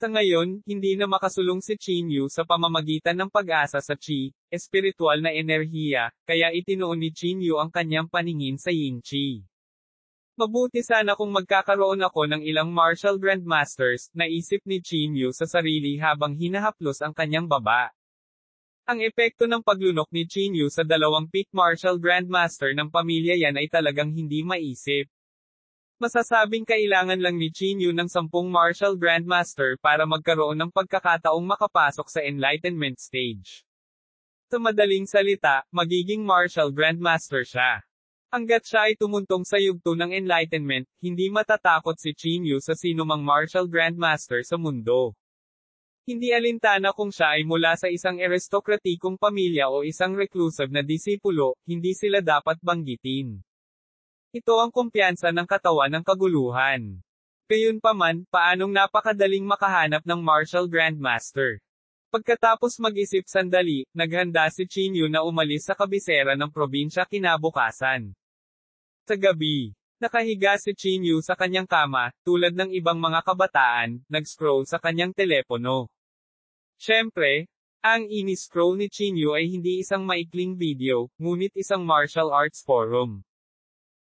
Sa ngayon, hindi na makasulong si Chinyu sa pamamagitan ng pag-asa sa chi, espiritual na enerhiya, kaya itinuon ni Chinyu ang kanyang paningin sa Yinchi. Mabuti sana kung magkakaroon ako ng ilang martial grandmasters, naisip ni Chinyu sa sarili habang hinahaplos ang kanyang baba. Ang epekto ng paglunok ni Chinyu sa dalawang peak martial grandmaster ng pamilya yan ay talagang hindi maisip. Masasabing kailangan lang ni Chinyu ng 10 martial grandmaster para magkaroon ng pagkakataong makapasok sa enlightenment stage. Sa madaling salita, magiging martial grandmaster siya. Hanggat siya ay tumuntong sa yugto ng enlightenment, hindi matatakot si Chinyu sa sinumang martial grandmaster sa mundo. Hindi alintana kung siya ay mula sa isang aristokratikong pamilya o isang reclusive na disipulo, hindi sila dapat banggitin. Ito ang kumpiyansa ng katawan ng kaguluhan. Gayunpaman, paanong napakadaling makahanap ng martial grandmaster? Pagkatapos mag-isip sandali, naghanda si Chinyu na umalis sa kabisera ng probinsya kinabukasan. Sa gabi, nakahiga si Chinyu sa kanyang kama, tulad ng ibang mga kabataan, nag-scroll sa kanyang telepono. Siyempre, ang ini-scroll ni Chinyu ay hindi isang maikling video, ngunit isang martial arts forum.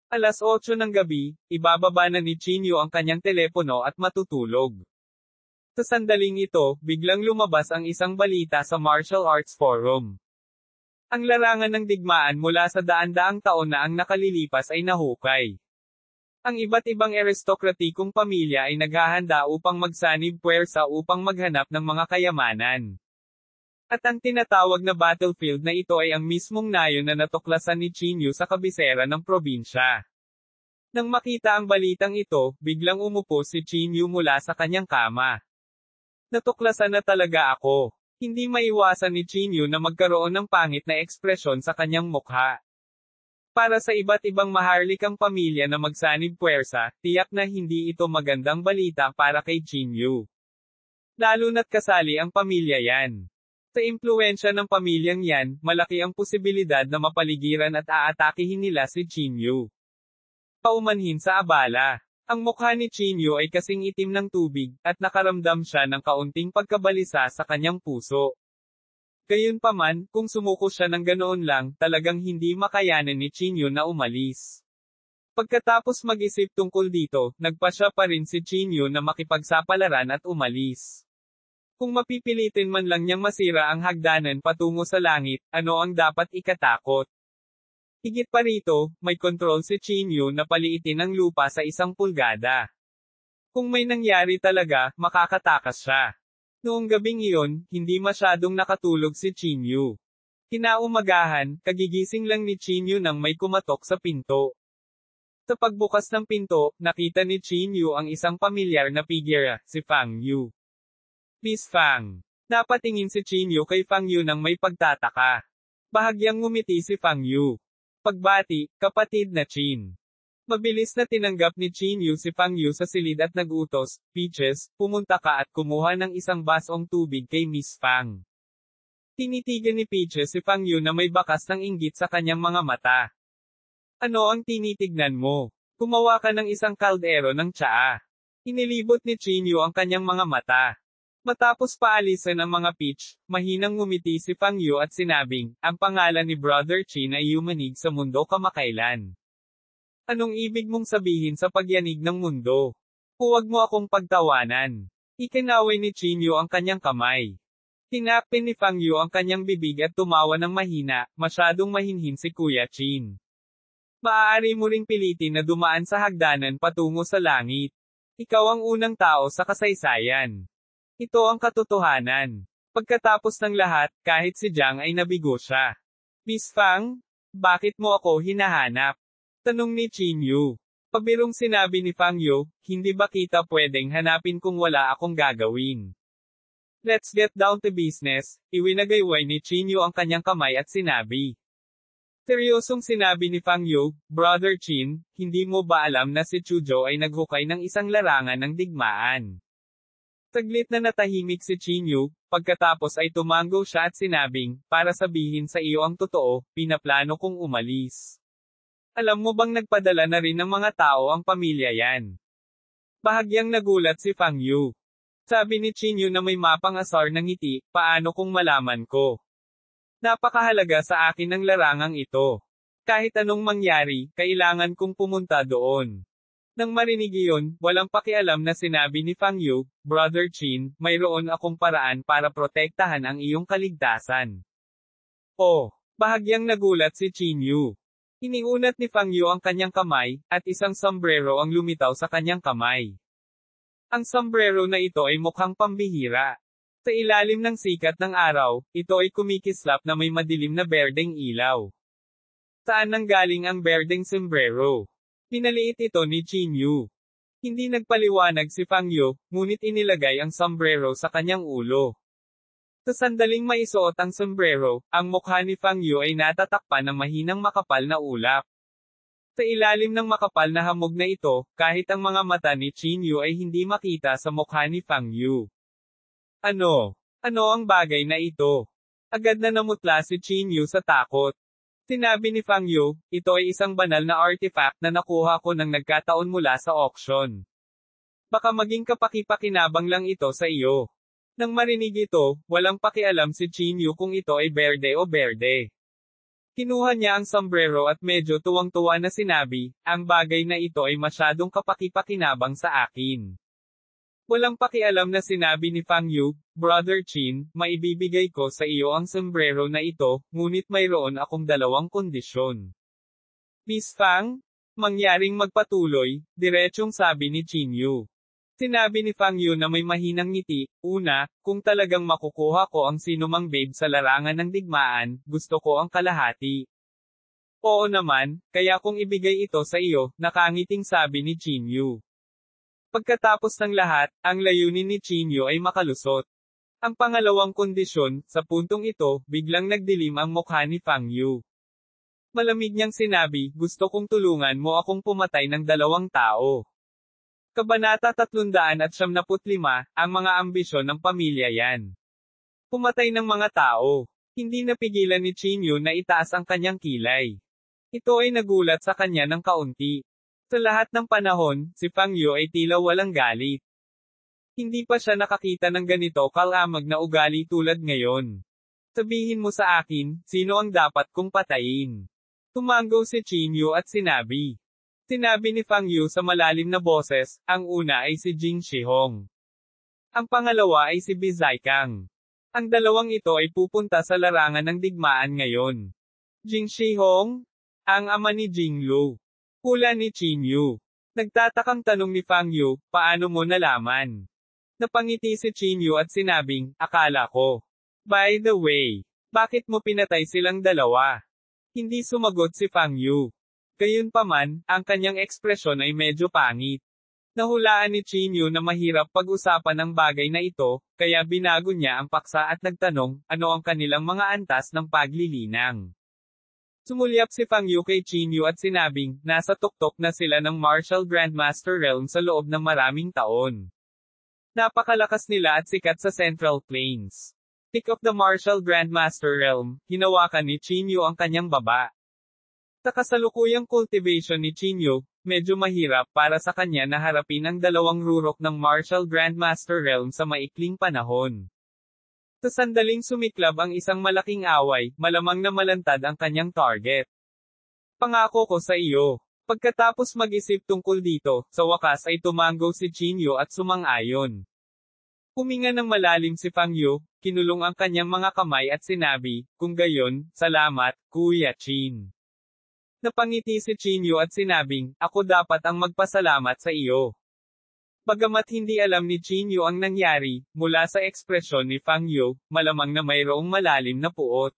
Alas 8 ng gabi, ibababa na ni Chinyu ang kanyang telepono at matutulog. Sa sandaling ito, biglang lumabas ang isang balita sa martial arts forum. Ang larangan ng digmaan mula sa daan-daang taon na ang nakalilipas ay nahukay. Ang iba't ibang aristokratikong pamilya ay naghahanda upang magsanib puwersa upang maghanap ng mga kayamanan. At ang tinatawag na battlefield na ito ay ang mismong nayon na natuklasan ni Chinyu sa kabisera ng probinsya. Nang makita ang balitang ito, biglang umupo si Chinyu mula sa kanyang kama. Natuklasan na talaga ako. Hindi maiwasan ni Chinyu na magkaroon ng pangit na ekspresyon sa kanyang mukha. Para sa iba't ibang maharlikang pamilya na magsanib puwersa, tiyak na hindi ito magandang balita para kay Chinyu. Lalo na't kasali ang pamilya yan. Sa impluwensya ng pamilyang yan, malaki ang posibilidad na mapaligiran at aatakihin nila si Chinyu. Paumanhin sa abala. Ang mukha ni Chinyu ay kasing itim ng tubig, at nakaramdam siya ng kaunting pagkabalisa sa kanyang puso. Gayunpaman, kung sumuko siya ng ganoon lang, talagang hindi makayanan ni Chinyu na umalis. Pagkatapos mag-isip tungkol dito, nagpasya pa rin si Chinyu na makipagsapalaran at umalis. Kung mapipilitin man lang niyang masira ang hagdanan patungo sa langit, ano ang dapat ikatakot? Higit pa rito, may kontrol si Chinyu na paliitin ang lupa sa 1 pulgada. Kung may nangyari talaga, makakatakas siya. Noong gabing iyon, hindi masyadong nakatulog si Chinyu. Kinaumagahan, kagigising lang ni Chinyu nang may kumatok sa pinto. Sa pagbukas ng pinto, nakita ni Qin Yu ang isang pamilyar na figure, si Fang Yu. Miss Fang. Napatingin si Qin Yu kay Fang Yu nang may pagtataka. Bahagyang ngumiti si Fang Yu. Pagbati, kapatid na Qin. Mabilis na tinanggap ni Qin Yu si Fang Yu sa silid at nagutos, Peaches, pumunta ka at kumuha ng isang basong tubig kay Miss Fang. Tinitigan ni Peaches si Fang Yu na may bakas ng inggit sa kanyang mga mata. Ano ang tinitignan mo? Gumawa ka ng isang kaldero ng tsaa. Inilibot ni Qin Yu ang kanyang mga mata. Matapos paalisan ang mga peach, mahinang ngumiti si Fang Yu at sinabing, ang pangalan ni Brother Qin ay yumanig sa mundo kamakailan. Anong ibig mong sabihin sa pagyanig ng mundo? Huwag mo akong pagtawanan. Ikinaway ni Qin Yu ang kanyang kamay. Tinapin ni Fang Yu ang kanyang bibig at tumawa ng mahina, masyadong mahinhin si Kuya Qin. Maaari mo ring pilitin na dumaan sa hagdanan patungo sa langit. Ikaw ang unang tao sa kasaysayan. Ito ang katotohanan. Pagkatapos ng lahat, kahit si Jiang ay nabigo siya. Miss Fang, bakit mo ako hinahanap? Tanong ni Qin Yu. Pabirong sinabi ni Fang Yu, hindi ba kita pwedeng hanapin kung wala akong gagawin? Let's get down to business, iwinagayway ni Qin Yu ang kanyang kamay at sinabi. Seryosong sinabi ni Fang Yu, Brother Qin, hindi mo ba alam na si Chuzhou ay naghukay ng isang larangan ng digmaan? Saglit na natahimik si Qin Yu, pagkatapos ay tumango siya at sinabing, para sabihin sa iyo ang totoo, pinaplano kong umalis. Alam mo bang nagpadala na rin ng mga tao ang pamilya yan? Bahagyang nagulat si Fang Yu. Sabi ni Qin Yu na may mapang asar ng ngiti, paano kung malaman ko? Napakahalaga sa akin ang larangang ito. Kahit anong mangyari, kailangan kong pumunta doon. Nang marinig iyon, walang pakialam na sinabi ni Fang Yu, Brother Qin, mayroon akong paraan para protektahan ang iyong kaligtasan. Oh, bahagyang nagulat si Qin Yu. Iniunat ni Fang Yu ang kanyang kamay, at isang sombrero ang lumitaw sa kanyang kamay. Ang sombrero na ito ay mukhang pambihira. Sa ilalim ng sikat ng araw, ito ay kumikislap na may madilim na berdeng ilaw. Saan nanggaling ang berdeng sombrero? Pinaliit ito ni Qin Yu. Hindi nagpaliwanag si Fang Yu, ngunit inilagay ang sombrero sa kanyang ulo. Sa sandaling maisuot ang sombrero, ang mukha ni Fang Yu ay natatakpan ng mahinang makapal na ulap. Sa ilalim ng makapal na hamog na ito, kahit ang mga mata ni Qin Yu ay hindi makita sa mukha ni Fang Yu. Ano? Ano ang bagay na ito? Agad na namutla si Qin Yu sa takot. Sinabi ni Fang Yu, ito ay isang banal na artifact na nakuha ko nang nagkataon mula sa auction. Baka maging kapaki-pakinabang lang ito sa iyo. Nang marinig ito, walang pakialam si Qin Yu kung ito ay berde o berde. Kinuha niya ang sombrero at medyo tuwang-tuwa na sinabi, ang bagay na ito ay masyadong kapaki-pakinabang sa akin. Walang pakialam na sinabi ni Fang Yu, Brother Qin, maibibigay ko sa iyo ang sombrero na ito, ngunit mayroon akong dalawang kondisyon. Miss Fang? Mangyaring magpatuloy, diretsyong sabi ni Qin Yu. Sinabi ni Fang Yu na may mahinang ngiti, una, kung talagang makukuha ko ang sinumang babe sa larangan ng digmaan, gusto ko ang kalahati. Oo naman, kaya kung ibigay ito sa iyo, nakangiting sabi ni Qin Yu. Pagkatapos ng lahat, ang layunin ni Qin Yu ay makalusot. Ang pangalawang kondisyon, sa puntong ito, biglang nagdilim ang mukha ni Fang Yu. Malamig niyang sinabi, gusto kong tulungan mo akong pumatay ng 2 tao. Kabanata 375, ang mga ambisyon ng pamilya yan. Pumatay ng mga tao. Hindi napigilan ni Qin Yu na itaas ang kanyang kilay. Ito ay nagulat sa kanya ng kaunti. Sa lahat ng panahon, si Fang Yu ay tila walang galit. Hindi pa siya nakakita ng ganito kalamag na ugali tulad ngayon. Sabihin mo sa akin, sino ang dapat kong patayin? Tumango si Qin Yu at sinabi. Sinabi ni Fang Yu sa malalim na boses, ang una ay si Jing Shihong. Ang pangalawa ay si Bizai Kang. Ang dalawang ito ay pupunta sa larangan ng digmaan ngayon. Jing Shihong? Ang ama ni Jing Lu. Hula ni Qin Yu. Nagtatakang tanong ni Fang Yu, paano mo nalaman? Napangiti si Qin Yu at sinabing, akala ko. By the way, bakit mo pinatay silang dalawa? Hindi sumagot si Fang Yu. Gayunpaman, ang kanyang ekspresyon ay medyo pangit. Nahulaan ni Chinyu na mahirap pag-usapan ang bagay na ito, kaya binago niya ang paksa at nagtanong, ano ang kanilang mga antas ng paglilinang. Sumulyap si Fang Yu kay Chinyu at sinabing, nasa tuktok na sila ng Martial Grandmaster Realm sa loob ng maraming taon. Napakalakas nila at sikat sa Central Plains. Peak of the Martial Grandmaster Realm, hinawakan ni Chinyu ang kanyang baba. Sa kasalukuyang cultivation ni Chinyu, medyo mahirap para sa kanya na harapin ang dalawang rurok ng Martial Grandmaster Realm sa maikling panahon. Sa sandaling sumiklab ang isang malaking away, malamang na malantad ang kanyang target. Pangako ko sa iyo. Pagkatapos mag-isip tungkol dito, sa wakas ay tumango si Chinyu at sumang-ayon. Huminga ng malalim si Fang Yu, kinulong ang kanyang mga kamay at sinabi, kung gayon, salamat, Kuya Chin. Napangiti si Chinyu at sinabing, ako dapat ang magpasalamat sa iyo. Bagamat hindi alam ni Chinyu ang nangyari, mula sa ekspresyon ni Fang Yu, malamang na mayroong malalim na puot.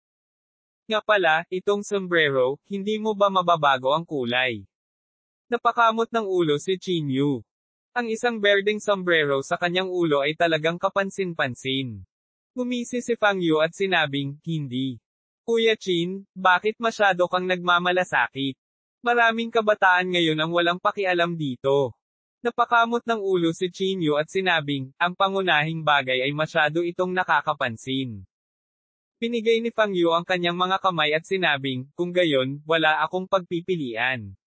Nga pala, itong sombrero, hindi mo ba mababago ang kulay? Napakamot ng ulo si Chinyu. Ang isang berdeng sombrero sa kanyang ulo ay talagang kapansin-pansin. Ngumisi si Fang Yu at sinabing, hindi. Kuya Chin, bakit masyado kang nagmamalasakit? Maraming kabataan ngayon ang walang pakialam dito. Napakamot ng ulo si Chinyu at sinabing, ang pangunahing bagay ay masyado itong nakakapansin. Pinigay ni Fang Yu ang kanyang mga kamay at sinabing, kung gayon, wala akong pagpipilian.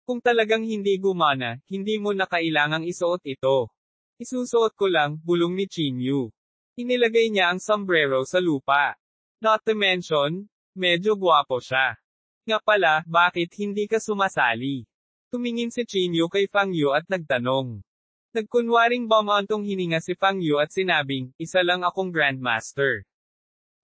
Kung talagang hindi gumana, hindi mo na kailangang isuot ito. Isusuot ko lang, bulong ni Chinyu. Inilagay niya ang sombrero sa lupa. Not to mention, medyo gwapo siya. Nga pala, bakit hindi ka sumasali? Tumingin si Chinyu kay Fang Yu at nagtanong. Nagkunwaring bumantong hininga si Fang Yu at sinabing, isa lang akong Grandmaster.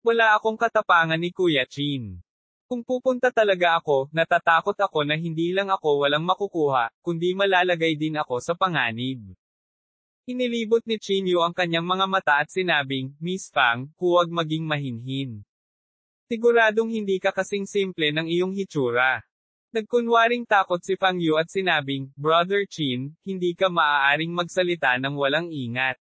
Wala akong katapangan ni Kuya Chin. Kung pupunta talaga ako, natatakot ako na hindi lang ako walang makukuha, kundi malalagay din ako sa panganib. Inilibot ni Chinyu ang kanyang mga mata at sinabing, Miss Fang, huwag maging mahinhin. Siguradong hindi ka kasing simple ng iyong hitsura. Nagkunwaring takot si Fang Yu at sinabing, Brother Chin, hindi ka maaaring magsalita ng walang ingat.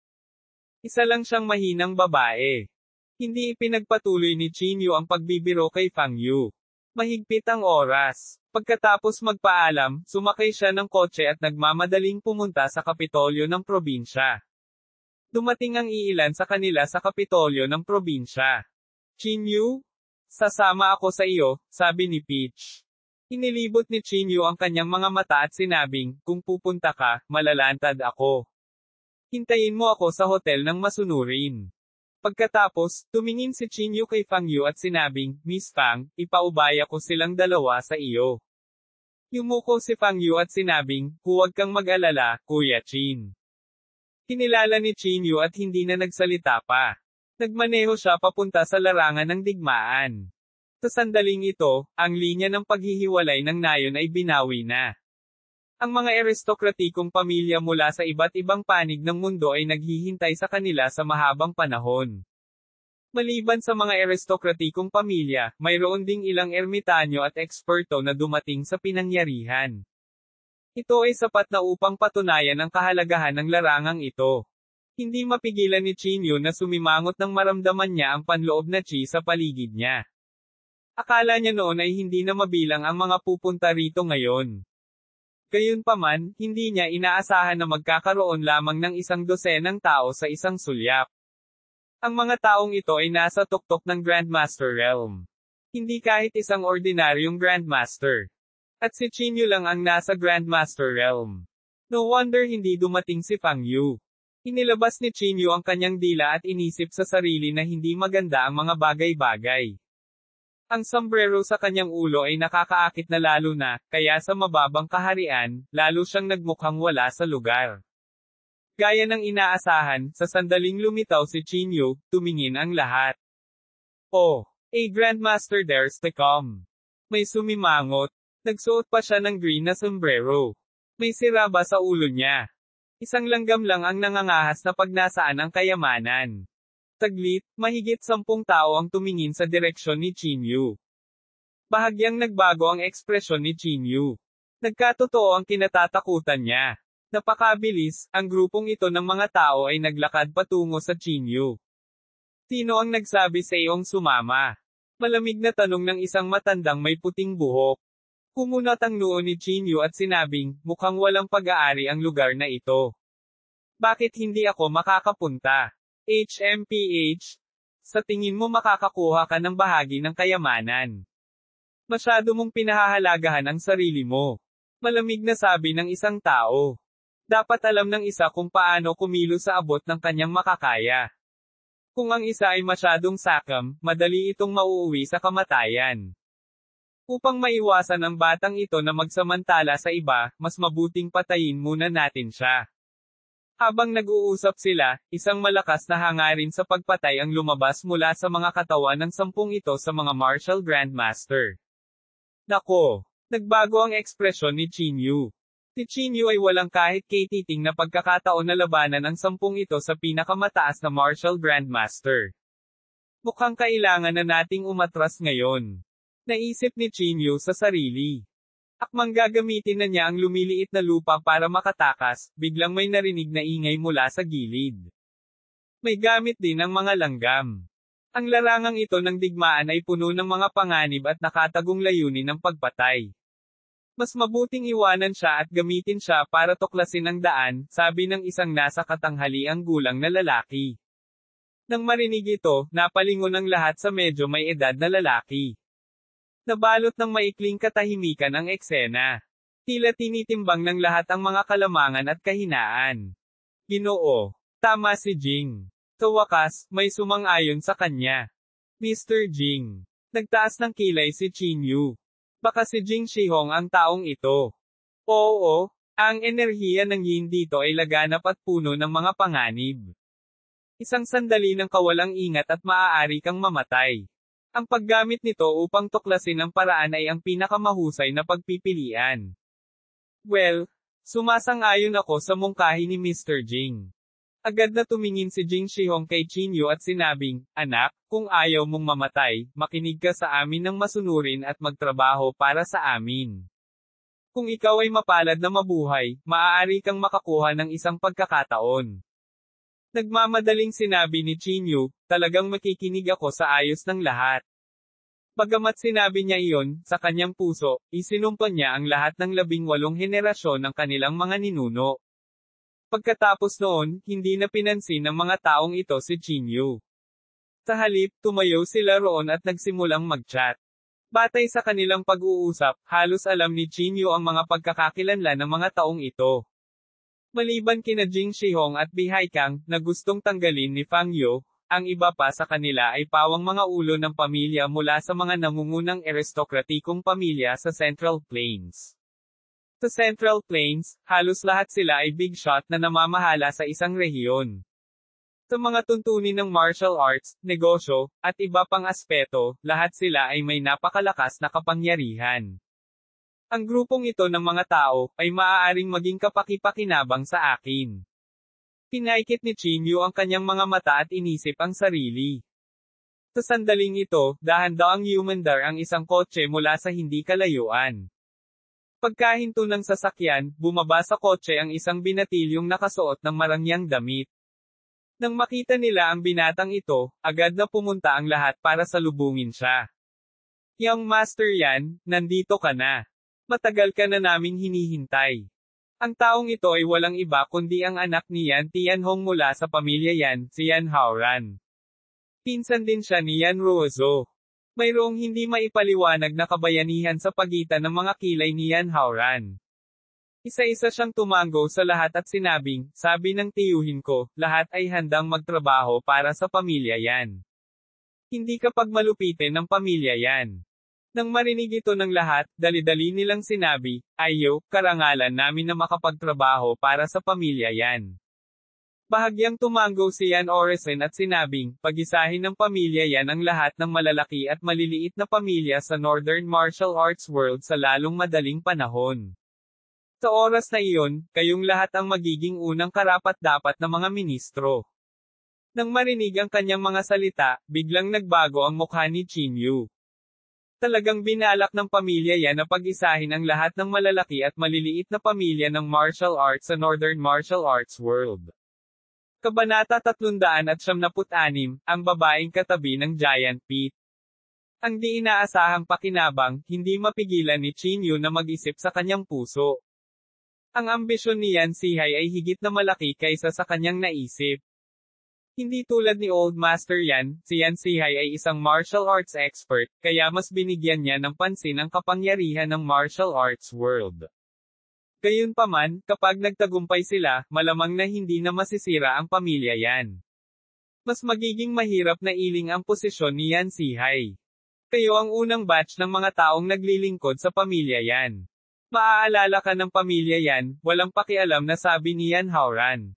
Isa lang siyang mahinang babae. Hindi ipinagpatuloy ni Chinyu ang pagbibiro kay Fang Yu. Mahigpit ang oras. Pagkatapos magpaalam, sumakay siya ng kotse at nagmamadaling pumunta sa Kapitolyo ng probinsya. Dumating ang iilan sa kanila sa Kapitolyo ng probinsya. Chinyu? Sasama ako sa iyo, sabi ni Peach. Inilibot ni Chinyu ang kanyang mga mata at sinabing, kung pupunta ka, malalantad ako. Hintayin mo ako sa hotel ng masunurin. Pagkatapos, tumingin si Chinyu kay Fang Yu at sinabing, Miss Fang, ipaubaya ko silang dalawa sa iyo. Yumuko si Fang Yu at sinabing, huwag kang mag-alala, Kuya Chin. Kinilala ni Chinyu at hindi na nagsalita pa. Nagmaneho siya papunta sa larangan ng digmaan. Sa sandaling ito, ang linya ng paghihiwalay ng nayon ay binawi na. Ang mga aristokratikong pamilya mula sa iba't ibang panig ng mundo ay naghihintay sa kanila sa mahabang panahon. Maliban sa mga aristokratikong pamilya, mayroon ding ilang ermitanyo at eksperto na dumating sa pinangyarihan. Ito ay sapat na upang patunayan ang kahalagahan ng larangang ito. Hindi mapigilan ni Chinyu na sumimangot nang maramdaman niya ang panloob na chi sa paligid niya. Akala niya noon ay hindi na mabilang ang mga pupunta rito ngayon. Gayunpaman, hindi niya inaasahan na magkakaroon lamang ng isang dosenang tao sa isang sulyap. Ang mga taong ito ay nasa tuktok ng Grandmaster Realm. Hindi kahit isang ordinaryong Grandmaster. At si Chinyu lang ang nasa Grandmaster Realm. No wonder hindi dumating si Fang Yu. Inilabas ni Chinyu ang kanyang dila at inisip sa sarili na hindi maganda ang mga bagay-bagay. Ang sombrero sa kanyang ulo ay nakakaakit na lalo na, kaya sa mababang kaharian, lalo siyang nagmukhang wala sa lugar. Gaya ng inaasahan, sa sandaling lumitaw si Chinyu, tumingin ang lahat. Oh, a Grandmaster dares to come. May sumimangot. Nagsuot pa siya ng green na sombrero. May siraba sa ulo niya. Isang langgam lang ang nangangahas na pag nasaan ang kayamanan. Saglit, mahigit 10 tao ang tumingin sa direksyon ni Chinyu. Bahagyang nagbago ang ekspresyon ni Chinyu. Nagkatotoo ang kinatatakutan niya. Napakabilis, ang grupong ito ng mga tao ay naglakad patungo sa Chinyu. Sino ang nagsabi sa iyong sumama? Malamig na tanong ng isang matandang may puting buhok. Kumunot ang noo ni Chinyu at sinabing, mukhang walang pag-aari ang lugar na ito. Bakit hindi ako makakapunta? HMPH? Sa tingin mo makakakuha ka ng bahagi ng kayamanan. Masyado mong pinahahalagahan ang sarili mo. Malamig na sabi ng isang tao. Dapat alam ng isa kung paano kumilos sa abot ng kanyang makakaya. Kung ang isa ay masyadong sakam, madali itong mauuwi sa kamatayan. Upang maiwasan ang batang ito na magsamantala sa iba, mas mabuting patayin muna natin siya. Habang nag-uusap sila, isang malakas na hangarin sa pagpatay ang lumabas mula sa mga katawan ng 10 ito sa mga martial grandmaster. Nako! Nagbago ang ekspresyon ni Chinyu. Si Chinyu ay walang kahit katiting na pagkakataon na labanan ang 10 ito sa pinakamataas na martial grandmaster. Mukhang kailangan na nating umatras ngayon. Naisip ni Chinyu sa sarili. Akmang gagamitin na niya ang lumiliit na lupa para makatakas, biglang may narinig na ingay mula sa gilid. May gamit din ang mga langgam. Ang larangang ito ng digmaan ay puno ng mga panganib at nakatagong layunin ng pagpatay. Mas mabuting iwanan siya at gamitin siya para tuklasin ang daan, sabi ng isang nasa katanghaliang gulang na lalaki. Nang marinig ito, napalingon ang lahat sa medyo may edad na lalaki. Nabalot ng maikling katahimikan ang eksena. Tila tinitimbang ng lahat ang mga kalamangan at kahinaan. Ginoo. Tama si Jing. Sa wakas, may sumang-ayon sa kanya. Mr. Jing. Nagtaas ng kilay si Chinyu. Baka si Jing Shihong ang taong ito. Oo, ang enerhiya ng yin dito ay laganap at puno ng mga panganib. Isang sandali ng kawalang ingat at maaari kang mamatay. Ang paggamit nito upang tuklasin ang paraan ay ang pinakamahusay na pagpipilian. Well, sumasang-ayon ako sa mungkahi ni Mr. Jing. Agad na tumingin si Jing Shihong kay Chinyu at sinabing, anak, kung ayaw mong mamatay, makinig ka sa amin ng masunurin at magtrabaho para sa amin. Kung ikaw ay mapalad na mabuhay, maaari kang makakuha ng isang pagkakataon. Nagmamadaling sinabi ni Chinyu, talagang makikinig ako sa ayos ng lahat. Bagamat sinabi niya iyon, sa kanyang puso, isinumpa niya ang lahat ng 18 henerasyon ng kanilang mga ninuno. Pagkatapos noon, hindi na pinansin ng mga taong ito si Chinyu. Sa halip, tumayo sila roon at nagsimulang mag-chat. Batay sa kanilang pag-uusap, halos alam ni Chinyu ang mga pagkakakilanlan ng mga taong ito. Maliban kina Jing Shihong at Bihaikang, na gustong tanggalin ni Fang Yo, ang iba pa sa kanila ay pawang mga ulo ng pamilya mula sa mga nangungunang aristokratikong pamilya sa Central Plains. Sa Central Plains, halos lahat sila ay big shot na namamahala sa isang rehiyon. Sa mga tuntunin ng martial arts, negosyo, at iba pang aspeto, lahat sila ay may napakalakas na kapangyarihan. Ang grupong ito ng mga tao, ay maaaring maging kapaki-pakinabang sa akin. Pinaikit ni Chinyu ang kanyang mga mata at inisip ang sarili. Sa sandaling ito, dahan-daang humandar ang isang kotse mula sa hindi kalayuan. Pagkahinto ng sasakyan, bumaba sa kotse ang isang binatilyong nakasuot ng marangyang damit. Nang makita nila ang binatang ito, agad na pumunta ang lahat para salubungin siya. Young Master Yan, nandito ka na. Matagal ka na naming hinihintay. Ang taong ito ay walang iba kundi ang anak ni Yan Tianhong mula sa pamilya Yan, si Yan Haoran. Pinsan din siya ni Yan Ruozo. Mayroong hindi maipaliwanag na kabayanihan sa pagitan ng mga kilay ni Yan Haoran. Isa-isa siyang tumango sa lahat at sinabing, sabi ng tiyuhin ko, lahat ay handang magtrabaho para sa pamilya Yan. Hindi kapag malupitin ng pamilya Yan. Nang marinig ito ng lahat, dali-dali nilang sinabi, ayo, karangalan namin na makapagtrabaho para sa pamilya Yan. Bahagyang tumango si Yan Orison at sinabing, pagisahin ng pamilya Yan ang lahat ng malalaki at maliliit na pamilya sa Northern Martial Arts World sa lalong madaling panahon. Sa oras na iyon, kayong lahat ang magiging unang karapat-dapat na mga ministro. Nang marinig ang kanyang mga salita, biglang nagbago ang mukha ni Chinyu. Talagang binalak ng pamilya yan na pag-isahin ang lahat ng malalaki at maliliit na pamilya ng martial arts sa Northern Martial Arts World. Kabanata 376, ang babaeng katabi ng Giant Pete. Ang di inaasahang pakinabang, hindi mapigilan ni Chinyu na mag-isip sa kanyang puso. Ang ambisyon ni Yan Zihai ay higit na malaki kaysa sa kanyang naisip. Hindi tulad ni Old Master Yan, si Yan Zihai ay isang martial arts expert, kaya mas binigyan niya ng pansin ang kapangyarihan ng martial arts world. Gayunpaman, kapag nagtagumpay sila, malamang na hindi na masisira ang pamilya Yan. Mas magiging mahirap na iling ang posisyon ni Yan Zihai. Kayo ang unang batch ng mga taong naglilingkod sa pamilya Yan. Maaalala ka ng pamilya Yan, walang pakialam na sabi ni Yan Haoran.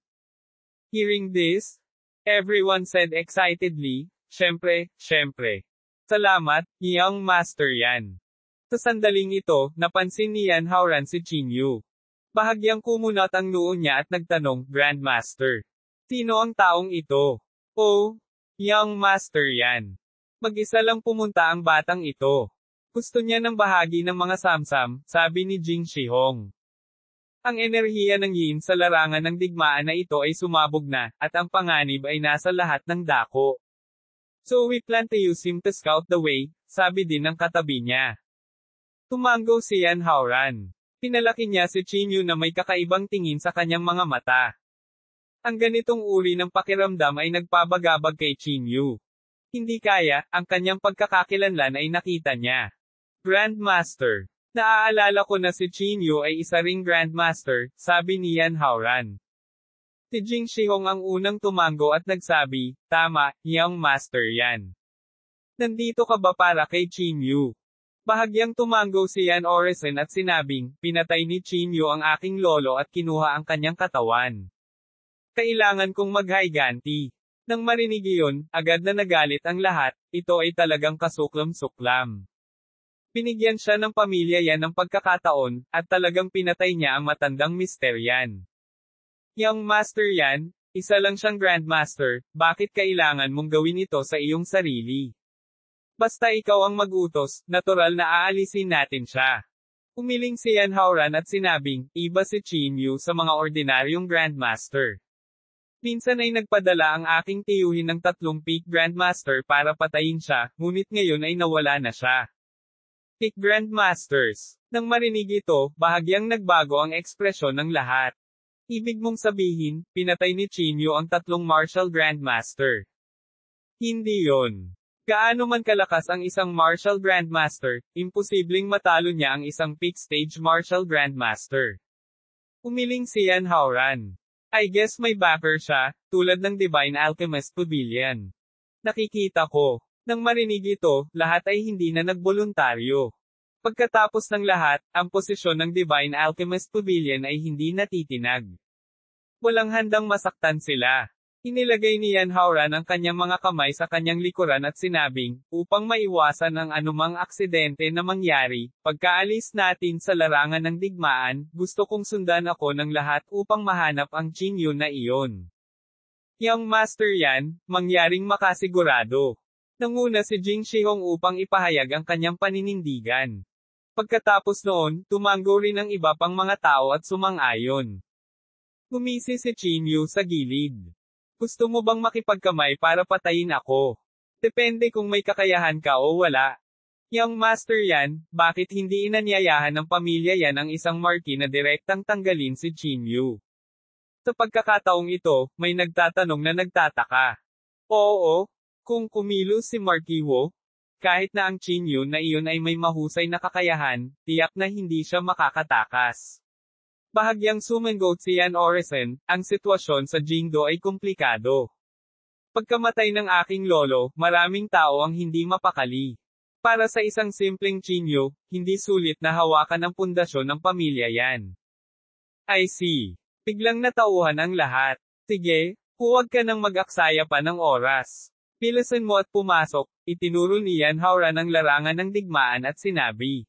Hearing this, everyone said excitedly, syempre. Salamat, Young Master Yan. Sa sandaling ito, napansin ni Yan Haoran si Chinyu. Bahagyang kumunat ang noo niya at nagtanong, Grandmaster. Sino ang taong ito? Oh, Young Master Yan. Mag-isa lang pumunta ang batang ito. Gusto niya ng bahagi ng mga samsam, sabi ni Jing Shihong. Ang enerhiya ng yin sa larangan ng digmaan na ito ay sumabog na, at ang panganib ay nasa lahat ng dako. So we plan to use him to scout the way, sabi din ng katabi niya. Tumango si Yan Haoran. Pinalaki niya si Chinyu na may kakaibang tingin sa kanyang mga mata. Ang ganitong uri ng pakiramdam ay nagpabagabag kay Chinyu. Hindi kaya, ang kanyang pagkakakilanlan ay nakita niya. Grandmaster. Naaalala ko na si Chinyu ay isa ring Grandmaster, sabi ni Yan Haoran. Si Jing Shihong ang unang tumango at nagsabi, tama, Young Master Yan. Nandito ka ba para kay Chinyu? Bahagyang tumango si Yan Orison at sinabing, pinatay ni Chinyu ang aking lolo at kinuha ang kanyang katawan. Kailangan kong maghayganti. Nang marinig iyon, agad na nagalit ang lahat, ito ay talagang kasuklam-suklam. Binigyan siya ng pamilya Yan ng pagkakataon, at talagang pinatay niya ang matandang Mr. Yan. Young Master Yan, isa lang siyang Grandmaster, bakit kailangan mong gawin ito sa iyong sarili? Basta ikaw ang mag-utos, natural na aalisin natin siya. Umiling si Yan Haoran at sinabing, iba si Chinyu sa mga ordinaryong Grandmaster. Minsan ay nagpadala ang aking tiyuhin ng 3 peak Grandmaster para patayin siya, ngunit ngayon ay nawala na siya. Peak Grandmasters. Nang marinig ito, bahagyang nagbago ang ekspresyon ng lahat. Ibig mong sabihin, pinatay ni Chinyu ang 3 martial Grandmaster. Hindi yon. Gaano man kalakas ang isang martial Grandmaster, imposibleng matalo niya ang isang peak stage martial Grandmaster. Umiling si Yan Haoran. I guess may backer siya, tulad ng Divine Alchemist Pavilion. Nakikita ko. Nang marinig ito, lahat ay hindi na nagboluntaryo. Pagkatapos ng lahat, ang posisyon ng Divine Alchemist Pavilion ay hindi natitinag. Walang handang masaktan sila. Inilagay ni Yan Haoran ang kanyang mga kamay sa kanyang likuran at sinabing, upang maiwasan ang anumang aksidente na mangyari, pagkaalis natin sa larangan ng digmaan, gusto kong sundan ako ng lahat upang mahanap ang Chinyu na iyon. Young Master Yan, mangyaring makasigurado. Nanguna si Jing Shihong upang ipahayag ang kanyang paninindigan. Pagkatapos noon, tumango rin ang iba pang mga tao at sumang-ayon. Gumisi si Chinyu sa gilid. Gusto mo bang makipagkamay para patayin ako? Depende kung may kakayahan ka o wala. Young Master Yan, bakit hindi inanyayahan ng pamilya Yan ang isang marquis na direktang tanggalin si Chinyu? Sa pagkakataong ito, may nagtatanong na nagtataka. Oo, kung kumilos si Marquis Wo, kahit na ang Chinyu na iyon ay may mahusay na kakayahan, tiyak na hindi siya makakatakas. Bahagyang sumangot si Yan Orison, ang sitwasyon sa Jingdo ay komplikado. Pagkamatay ng aking lolo, maraming tao ang hindi mapakali. Para sa isang simpleng Chinyu, hindi sulit na hawakan ang pundasyon ng pamilya Yan. I see. Biglang natauhan ang lahat. Sige, huwag ka nang mag-aksaya pa ng oras. Bilisan mo at pumasok, itinuro ni Yan Haoran ang larangan ng digmaan at sinabi.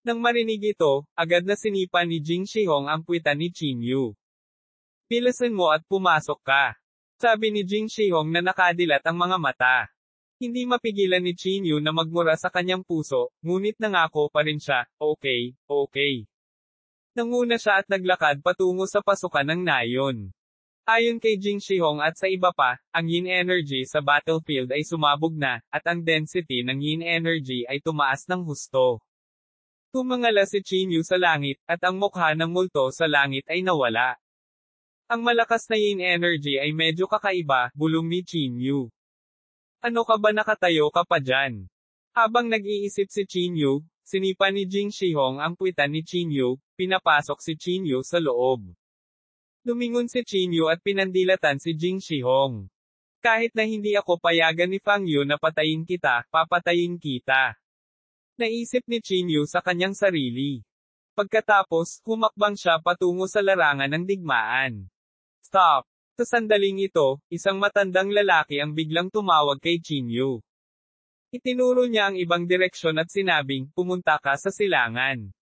Nang marinig ito, agad na sinipa ni Jing Shihong ang puwitan ni Chinyu. Bilisan mo at pumasok ka. Sabi ni Jing Shihong na nakadilat ang mga mata. Hindi mapigilan ni Chinyu na magmura sa kanyang puso, ngunit nangako pa rin siya, okay, okay. Nanguna siya at naglakad patungo sa pasukan ng nayon. Ayon kay Jing Shihong at sa iba pa, ang yin energy sa battlefield ay sumabog na, at ang density ng yin energy ay tumaas ng husto. Tumangala si Chinyu sa langit, at ang mukha ng multo sa langit ay nawala. Ang malakas na yin energy ay medyo kakaiba, bulong ni Chinyu. Ano ka ba, nakatayo ka pa dyan? Habang nag-iisip si Chinyu, sinipa ni Jing Shihong ang puwitan ni Chinyu, pinapasok si Chinyu sa loob. Lumingon si Chinyu at pinandilatan si Jing Shihong. Kahit na hindi ako payagan ni Fang Yu na patayin kita, papatayin kita. Naisip ni Chinyu sa kanyang sarili. Pagkatapos, humakbang siya patungo sa larangan ng digmaan. Stop! Sa sandaling ito, isang matandang lalaki ang biglang tumawag kay Chinyu. Itinuro niya ang ibang direksyon at sinabing, pumunta ka sa silangan.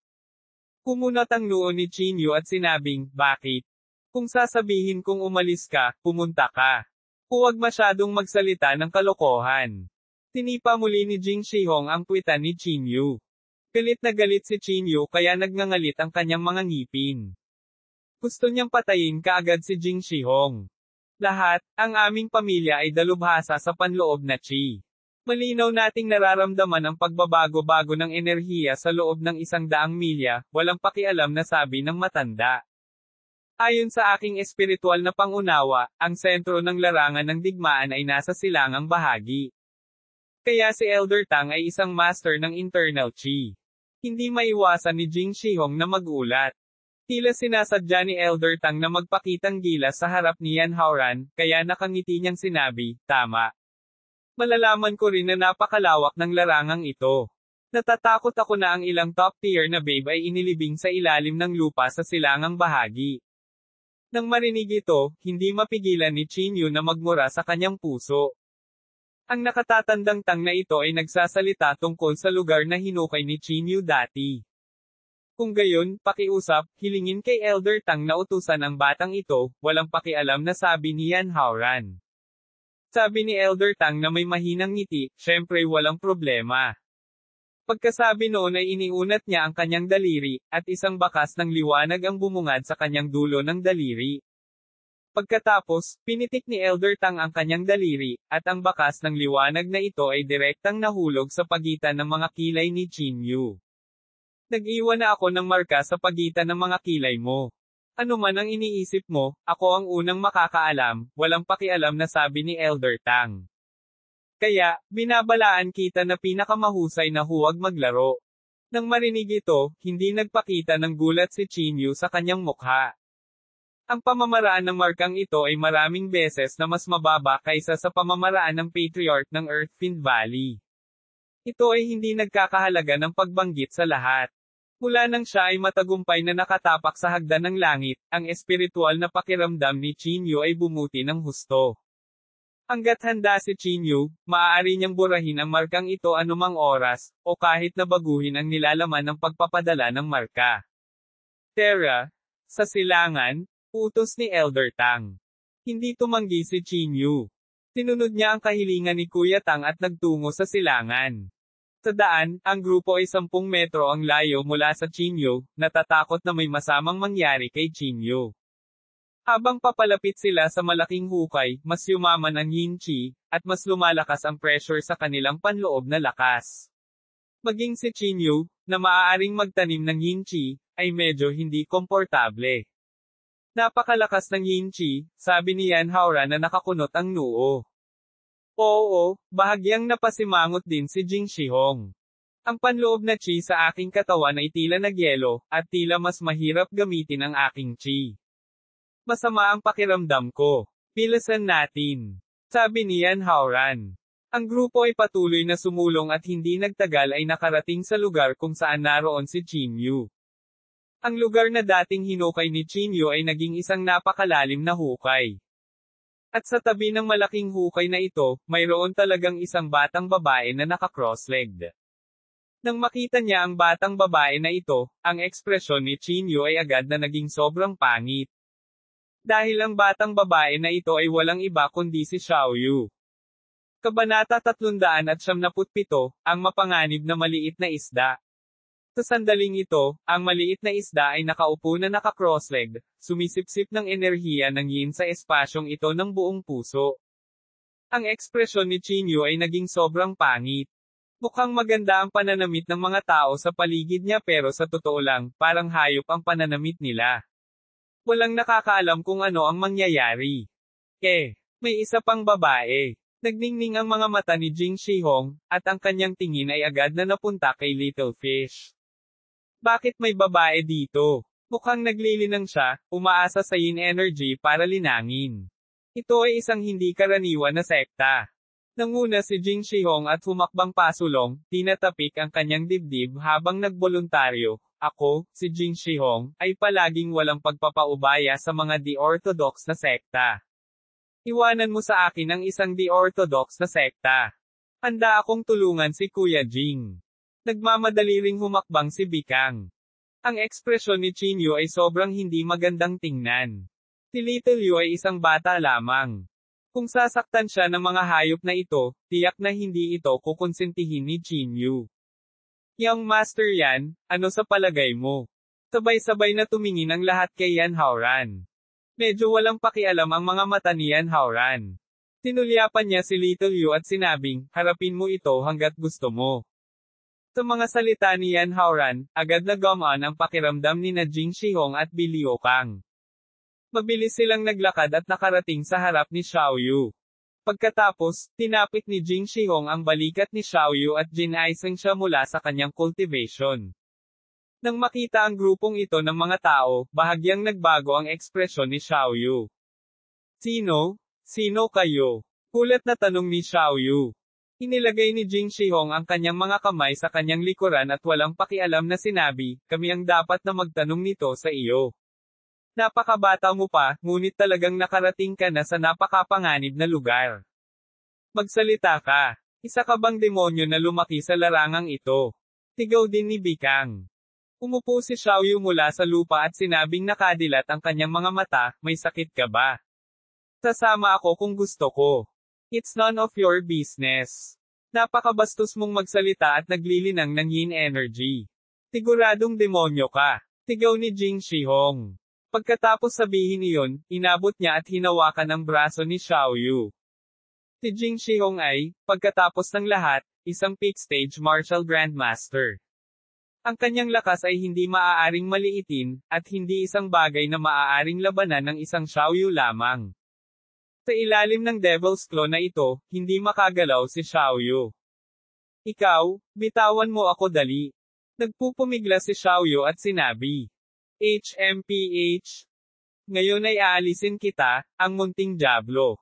Kumunat ang noo ni Chinyu at sinabing, bakit? Kung sasabihin kong umalis ka, pumunta ka. Huwag masyadong magsalita ng kalokohan. Tinipa muli ni Jing Shihong ang puwitan ni Chinyu. Galit na galit si Chinyu kaya nagngangalit ang kanyang mga ngipin. Gusto niyang patayin kaagad si Jing Shihong. Lahat, ang aming pamilya ay dalubhasa sa panloob na chi. Malinaw nating nararamdaman ang pagbabago-bago ng enerhiya sa loob ng 100 milya, walang pakialam na sabi ng matanda. Ayon sa aking espiritual na pangunawa, ang sentro ng larangan ng digmaan ay nasa silangang bahagi. Kaya si Elder Tang ay isang master ng internal chi. Hindi maiwasan ni Jing Shihong na magulat. Tila sinasadya ni Elder Tang na magpakitang gilas sa harap ni Yan Haoran, kaya nakangiti niyang sinabi, tama. Malalaman ko rin na napakalawak ng larangang ito. Natatakot ako na ang ilang top tier na babe ay inilibing sa ilalim ng lupa sa silangang bahagi. Nang marinig ito, hindi mapigilan ni Chinyu na magmura sa kanyang puso. Ang nakatatandang tang na ito ay nagsasalita tungkol sa lugar na hinukay ni Chinyu dati. Kung gayon, pakiusap, hilingin kay Elder Tang na utusan ang batang ito, walang pakialam na sabi ni Yan Haoran. Sabi ni Elder Tang na may mahinang ngiti, syempre walang problema. Pagkasabi noon ay iniunat niya ang kanyang daliri, at isang bakas ng liwanag ang bumungad sa kanyang dulo ng daliri. Pagkatapos, pinitik ni Elder Tang ang kanyang daliri, at ang bakas ng liwanag na ito ay direktang nahulog sa pagitan ng mga kilay ni Chinyu. Nag-iwan na ako ng marka sa pagitan ng mga kilay mo. Ano man ang iniisip mo, ako ang unang makakaalam, walang pakialam na sabi ni Elder Tang. Kaya, binabalaan kita na pinakamahusay na huwag maglaro. Nang marinig ito, hindi nagpakita ng gulat si Chinyu sa kanyang mukha. Ang pamamaraan ng markang ito ay maraming beses na mas mababa kaysa sa pamamaraan ng Patriarch ng Earthfiend Valley. Ito ay hindi nagkakahalaga ng pagbanggit sa lahat. Mula nang siya ay matagumpay na nakatapak sa hagdan ng langit, ang espiritual na pakiramdam ni Chinyu ay bumuti ng husto. Hanggat handa si Chinyu, maaari niyang burahin ang markang ito anumang oras, o kahit na baguhin ang nilalaman ng pagpapadala ng marka. Terra, sa silangan, utos ni Elder Tang. Hindi tumanggi si Chinyu. Tinunod niya ang kahilingan ni Kuya Tang at nagtungo sa silangan. Sa daan, ang grupo ay 10 metro ang layo mula sa Chinyu, natatakot na may masamang mangyari kay Chinyu. Habang papalapit sila sa malaking hukay, mas yumaman ang yin chi, at mas lumalakas ang pressure sa kanilang panloob na lakas. Maging si Chinyu, na maaaring magtanim ng yin chi, ay medyo hindi komportable. Napakalakas ng yin chi, sabi ni Yan Haoran na nakakunot ang noo. Oo, bahagyang napasimangot din si Jing Shihong. Ang panloob na chi sa aking katawan ay tila nagyelo, at tila mas mahirap gamitin ang aking chi. Masama ang pakiramdam ko. Pilasan natin. Sabi ni Yan Haoran. Ang grupo ay patuloy na sumulong at hindi nagtagal ay nakarating sa lugar kung saan naroon si Chinyu. Ang lugar na dating hinukay ni Chinyu ay naging isang napakalalim na hukay. At sa tabi ng malaking hukay na ito, mayroon talagang isang batang babae na naka-cross-legged. Nang makita niya ang batang babae na ito, ang ekspresyon ni Chinyu ay agad na naging sobrang pangit. Dahil ang batang babae na ito ay walang iba kundi si Xiaoyu. Kabanata 377, ang mapanganib na maliit na isda. Sa sandaling ito, ang maliit na isda ay nakaupo na naka-cross-legged, sumisipsip ng enerhiya ng yin sa espasyong ito ng buong puso. Ang ekspresyon ni Chinyu ay naging sobrang pangit. Mukhang maganda ang pananamit ng mga tao sa paligid niya pero sa totoo lang, parang hayop ang pananamit nila. Walang nakakaalam kung ano ang mangyayari. May isa pang babae. Nagningning ang mga mata ni Jing Shihong, at ang kanyang tingin ay agad na napunta kay Little Fish. Bakit may babae dito? Mukhang naglilinang siya, umaasa sa yin energy para linangin. Ito ay isang hindi karaniwan na sekta. Nanguna si Jing Shihong at humakbang pasulong, tinatapik ang kanyang dibdib habang nagboluntaryo. Ako, si Jing Shihong, ay palaging walang pagpapaubaya sa mga di-orthodox na sekta. Iwanan mo sa akin ang isang di-orthodox na sekta. Handa akong tulungan si Kuya Jing. Nagmamadali ring humakbang si Bikang. Ang ekspresyon ni Chinyu ay sobrang hindi magandang tingnan. Si Little Yu ay isang bata lamang. Kung sasaktan siya ng mga hayop na ito, tiyak na hindi ito kukonsentihin ni Chinyu. Young Master Yan, ano sa palagay mo? Sabay-sabay na tumingin ang lahat kay Yan Haoran. Medyo walang pakialam ang mga mata ni Yan Haoran. Tinulyapan niya si Little Yu at sinabing, harapin mo ito hanggat gusto mo. Sa mga salita ni Yan Haoran, agad na gumaan ang pakiramdam ni na Jing Shihong at Bilio Kang. Mabilis silang naglakad at nakarating sa harap ni Xiaoyu. Pagkatapos, tinapik ni Jing Shihong ang balikat ni Xiaoyu at ginaisang siya mula sa kanyang cultivation. Nang makita ang grupong ito ng mga tao, bahagyang nagbago ang ekspresyon ni Xiaoyu. Sino? Sino kayo? Kulat na tanong ni Xiaoyu. Inilagay ni Jing Shihong ang kanyang mga kamay sa kanyang likuran at walang pakialam na sinabi, kami ang dapat na magtanong nito sa iyo. Napakabata mo pa, ngunit talagang nakarating ka na sa napakapanganib na lugar. Magsalita ka. Isa ka bang demonyo na lumaki sa larangang ito? Tigaw din ni Bikang. Umupo si Xiaoyu mula sa lupa at sinabing nakadilat ang kanyang mga mata, may sakit ka ba? Sasama ako kung gusto ko. It's none of your business. Napakabastos mong magsalita at naglilinang ng yin energy. Siguradong demonyo ka. Tigaw ni Jing Shihong. Pagkatapos sabihin iyon, inabot niya at hinawakan ang braso ni Xiaoyu. Si Jing Shihong ay, pagkatapos ng lahat, isang peak stage martial grandmaster. Ang kanyang lakas ay hindi maaaring maliitin, at hindi isang bagay na maaaring labanan ng isang Xiaoyu lamang. Sa ilalim ng Devil's Claw na ito, hindi makagalaw si Xiaoyu. Ikaw, bitawan mo ako dali. Nagpupumigla si Xiaoyu at sinabi. HMPH. Ngayon ay aalisin kita, ang munting diablo.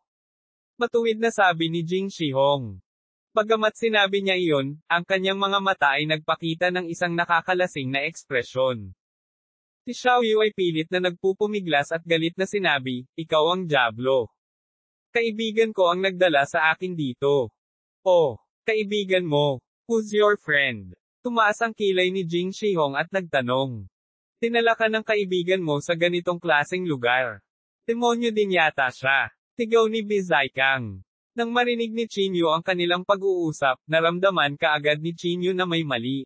Matuwid na sabi ni Jing Shihong. Bagamat sinabi niya iyon, ang kanyang mga mata ay nagpakita ng isang nakakalasing na ekspresyon. Si Xiaoyu ay pilit na nagpupumiglas at galit na sinabi, ikaw ang diablo. Kaibigan ko ang nagdala sa akin dito. Oh, kaibigan mo. Who's your friend? Tumaas ang kilay ni Jing Shihong at nagtanong. Dinala ka ng kaibigan mo sa ganitong klaseng lugar. Demonyo din yata siya. Tigaw ni Bizaikang. Nang marinig ni Chinyu ang kanilang pag-uusap, naramdaman kaagad ni Chinyu na may mali.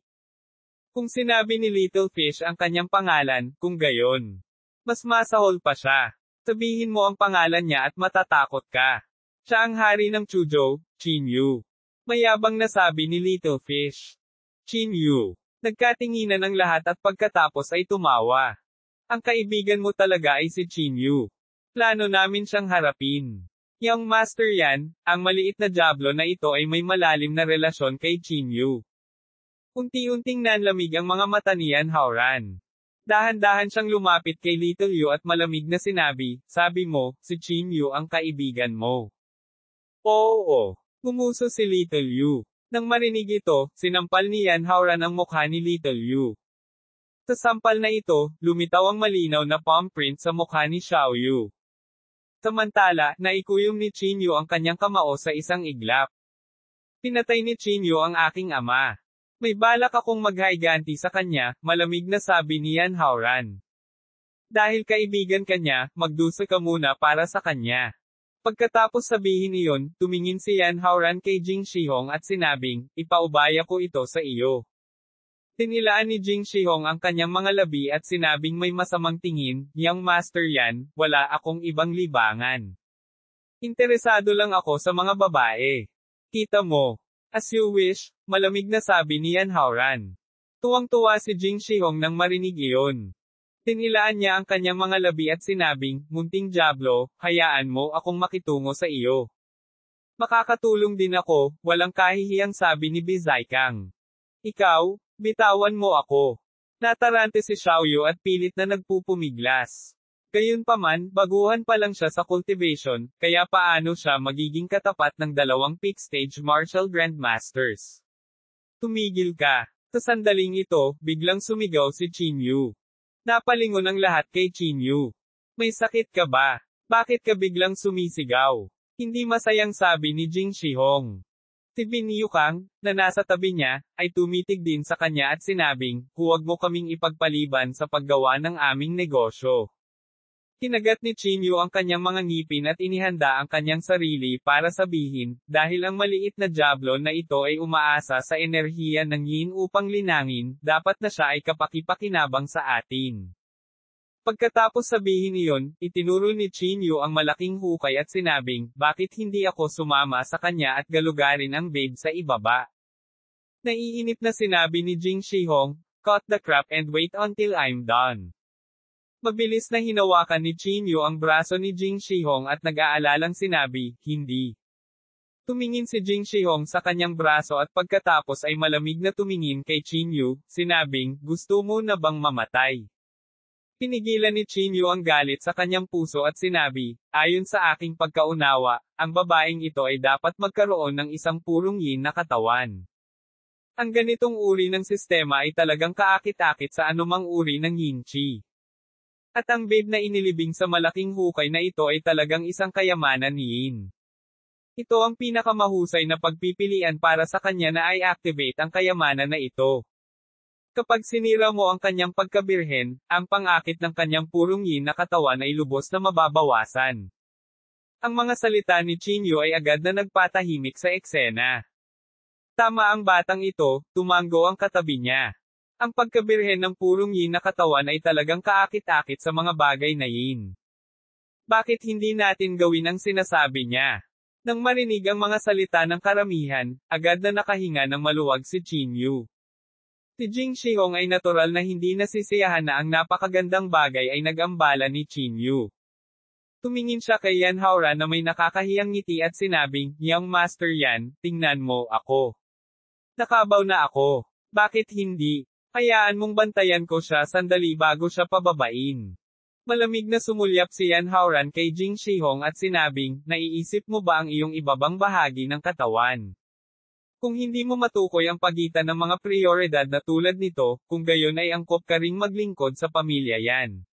Kung sinabi ni Little Fish ang kanyang pangalan, kung gayon, mas masahol pa siya. Sabihin mo ang pangalan niya at matatakot ka. Siya ang hari ng Chuzhou, Chinyu. Mayabang na sabi ni Little Fish. Chinyu. Nagkatinginan ang lahat at pagkatapos ay tumawa. Ang kaibigan mo talaga ay si Chinyu. Plano namin siyang harapin. Young Master Yan, ang maliit na diablo na ito ay may malalim na relasyon kay Chinyu. Unti-unting nanlamig ang mga mata ni Yan Haoran. Dahan-dahan siyang lumapit kay Little Yu at malamig na sinabi, sabi mo, si Chinyu ang kaibigan mo. Oo. Gumuso si Little Yu. Nang marinig ito, sinampal ni Yan Haoran ang mukha ni Little Yu. Sa sampal na ito, lumitaw ang malinaw na palm print sa mukha ni Xiaoyu. Samantala, naikuyom ni Chinyu ang kanyang kamao sa isang iglap. Pinatay ni Chinyu ang aking ama. May balak akong maghaiganti sa kanya, malamig na sabi ni Yan Haoran. Dahil kaibigan kanya, magdusa ka muna para sa kanya. Pagkatapos sabihin iyon, tumingin si Yan Haoran kay Jing Shihong at sinabing, ipaubaya ko ito sa iyo. Tinilaan ni Jing Shihong ang kanyang mga labi at sinabing may masamang tingin, Young Master Yan, wala akong ibang libangan. Interesado lang ako sa mga babae. Kita mo. As you wish, malamig na sabi ni Yan Haoran. Tuwang-tuwa si Jing Shihong nang marinig iyon. Tinilaan niya ang kanyang mga labi at sinabing, munting diablo, hayaan mo akong makitungo sa iyo. Makakatulong din ako, walang kahihiyang sabi ni Bizaykang. Ikaw, bitawan mo ako. Natarante si Xiaoyu at pilit na nagpupumiglas. Gayunpaman, baguhan pa lang siya sa cultivation, kaya paano siya magiging katapat ng dalawang peak stage martial grandmasters? Tumigil ka. Sa sandaling ito, biglang sumigaw si Qinyu. Napalingon ang lahat kay Qinyu. May sakit ka ba? Bakit ka biglang sumisigaw? Hindi masayang sabi ni Jing Shihong. Si Bin Yukang, na nasa tabi niya, ay tumitig din sa kanya at sinabing, huwag mo kaming ipagpaliban sa paggawa ng aming negosyo. Kinagat ni Qinyu ang kanyang mga ngipin at inihanda ang kanyang sarili para sabihin, dahil ang maliit na diablo na ito ay umaasa sa enerhiya ng yin upang linangin, dapat na siya ay kapakipakinabang sa atin. Pagkatapos sabihin iyon, itinuro ni Qinyu ang malaking hukay at sinabing, bakit hindi ako sumama sa kanya at galugarin ang babe sa ibaba? Naiinip na sinabi ni Jing Shihong, cut the crap and wait until I'm done. Mabilis na hinawakan ni Qinyu ang braso ni Jing Shihong at nag-aalalang sinabi, hindi. Tumingin si Jing Shihong sa kanyang braso at pagkatapos ay malamig na tumingin kay Qinyu, sinabing, gusto mo na bang mamatay? Pinigilan ni Qinyu ang galit sa kanyang puso at sinabi, ayon sa aking pagkaunawa, ang babaeng ito ay dapat magkaroon ng isang purong yin na katawan. Ang ganitong uri ng sistema ay talagang kaakit-akit sa anumang uri ng yin chi. At ang babe na inilibing sa malaking hukay na ito ay talagang isang kayamanan ni Yin. Ito ang pinakamahusay na pagpipilian para sa kanya na ay activate ang kayamanan na ito. Kapag sinira mo ang kanyang pagkabirhen, ang pangakit ng kanyang purong Yin na katawan ay lubos na mababawasan. Ang mga salita ni Qinyu ay agad na nagpatahimik sa eksena. Tama ang batang ito, tumanggo ang katabi niya. Ang pagkabirhen ng purong yin na katawan ay talagang kaakit-akit sa mga bagay na yin. Bakit hindi natin gawin ang sinasabi niya? Nang marinig ang mga salita ng karamihan, agad na nakahinga ng maluwag si Qinyu. Si Jing Shihong ay natural na hindi nasisiyahan na ang napakagandang bagay ay nag-ambala ni Qinyu. Tumingin siya kay Yan Haoran na may nakakahiyang ngiti at sinabing, Young Master Yan, tingnan mo ako. Nakabaw na ako. Bakit hindi? Hayaan mong bantayan ko siya sandali bago siya pababain. Malamig na sumulyap si Yan Haoran kay Jing Shihong at sinabing, naiisip mo ba ang iyong ibabang bahagi ng katawan? Kung hindi mo matukoy ang pagitan ng mga prioridad na tulad nito, kung gayon ay angkop ka ring maglingkod sa pamilya yan.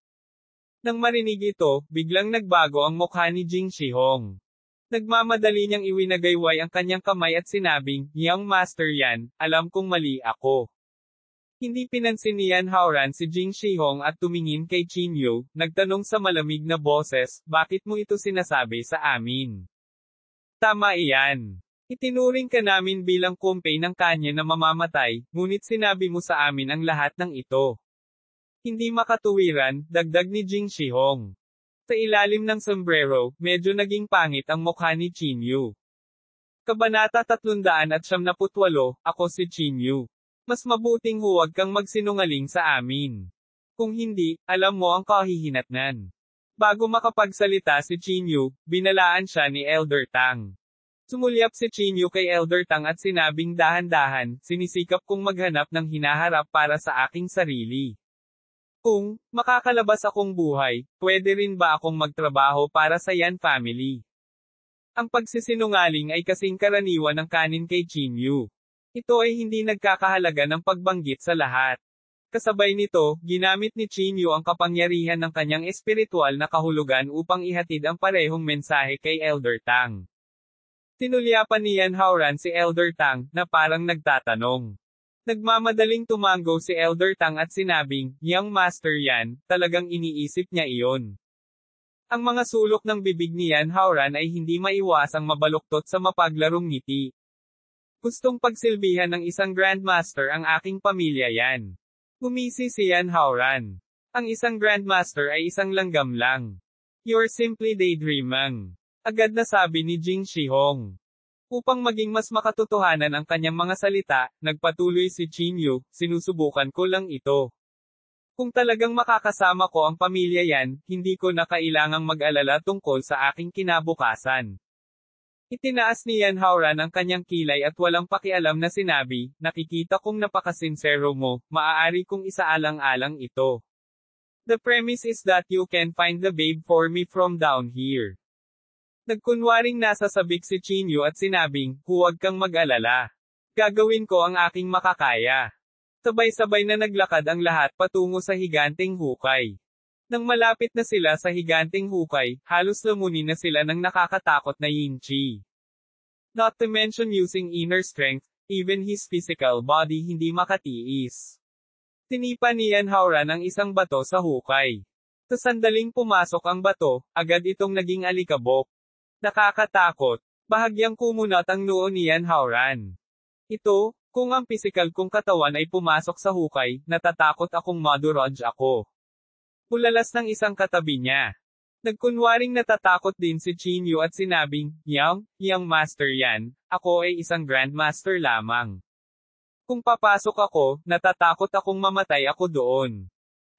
Nang marinig ito, biglang nagbago ang mukha ni Jing Shihong. Nagmamadali niyang iwinagayway ang kanyang kamay at sinabing, Young Master Yan, alam kong mali ako. Hindi pinansin ni Yan Haoran si Jing Shihong at tumingin kay Qinyu, nagtanong sa malamig na boses, bakit mo ito sinasabi sa amin? Tama iyan. Itinuring ka namin bilang kumpay ng kanya na mamamatay, ngunit sinabi mo sa amin ang lahat ng ito. Hindi makatuwiran, dagdag ni Jing Shihong. Sa ilalim ng sombrero, medyo naging pangit ang mukha ni Qinyu. Kabanata 378, ako si Qinyu. Mas mabuting huwag kang magsinungaling sa amin. Kung hindi, alam mo ang kahihinatnan. Bago makapagsalita si Qinyu, binalaan siya ni Elder Tang. Sumulyap si Qinyu kay Elder Tang at sinabing dahan-dahan, sinisikap kong maghanap ng hinaharap para sa aking sarili. Kung makakalabas akong buhay, pwede rin ba akong magtrabaho para sa Yan family? Ang pagsisinungaling ay kasing karaniwan ng kanin kay Qinyu. Ito ay hindi nagkakahalaga ng pagbanggit sa lahat. Kasabay nito, ginamit ni Qinyu ang kapangyarihan ng kanyang espiritual na kahulugan upang ihatid ang parehong mensahe kay Elder Tang. Tinulyapan ni Yan Haoran si Elder Tang, na parang nagtatanong. Nagmamadaling tumanggo si Elder Tang at sinabing, Young Master Yan, talagang iniisip niya iyon. Ang mga sulok ng bibig ni Yan Haoran ay hindi maiwasang mabaluktot sa mapaglarong ngiti. Gustong pagsilbihan ng isang Grandmaster ang aking pamilya yan. Ngumisi si Yan Haoran. Ang isang Grandmaster ay isang langgam lang. You're simply daydreaming. Agad na sabi ni Jing Shihong. Upang maging mas makatotohanan ang kanyang mga salita, nagpatuloy si Chinyu, sinusubukan ko lang ito. Kung talagang makakasama ko ang pamilya yan, hindi ko na kailangang mag-alala tungkol sa aking kinabukasan. Itinaas ni Yan Haoran ang kanyang kilay at walang pakialam na sinabi, nakikita kong napakasinsero mo, maaari kong isaalang-alang ito. The premise is that you can find the babe for me from down here. Nagkunwaring nasa sabik si Chinyu at sinabing, huwag kang mag-alala. Gagawin ko ang aking makakaya. Sabay-sabay na naglakad ang lahat patungo sa higanteng hukay. Nang malapit na sila sa higanteng hukay, halos lamunin na sila ng nakakatakot na yin chi. Not to mention using inner strength, even his physical body hindi makatiis. Tinipa ni Yan Haoran ang isang bato sa hukay. Sa sandaling pumasok ang bato, agad itong naging alikabok. Nakakatakot. Bahagyang kumunat ang noo ni Yan Haoran. Ito, kung ang pisikal kong katawan ay pumasok sa hukay, natatakot akong madurog ako. Bulalas ng isang katabi niya. Nagkunwaring natatakot din si Chinyu at sinabing, Yang master yan, ako ay isang grandmaster lamang. Kung papasok ako, natatakot akong mamatay ako doon.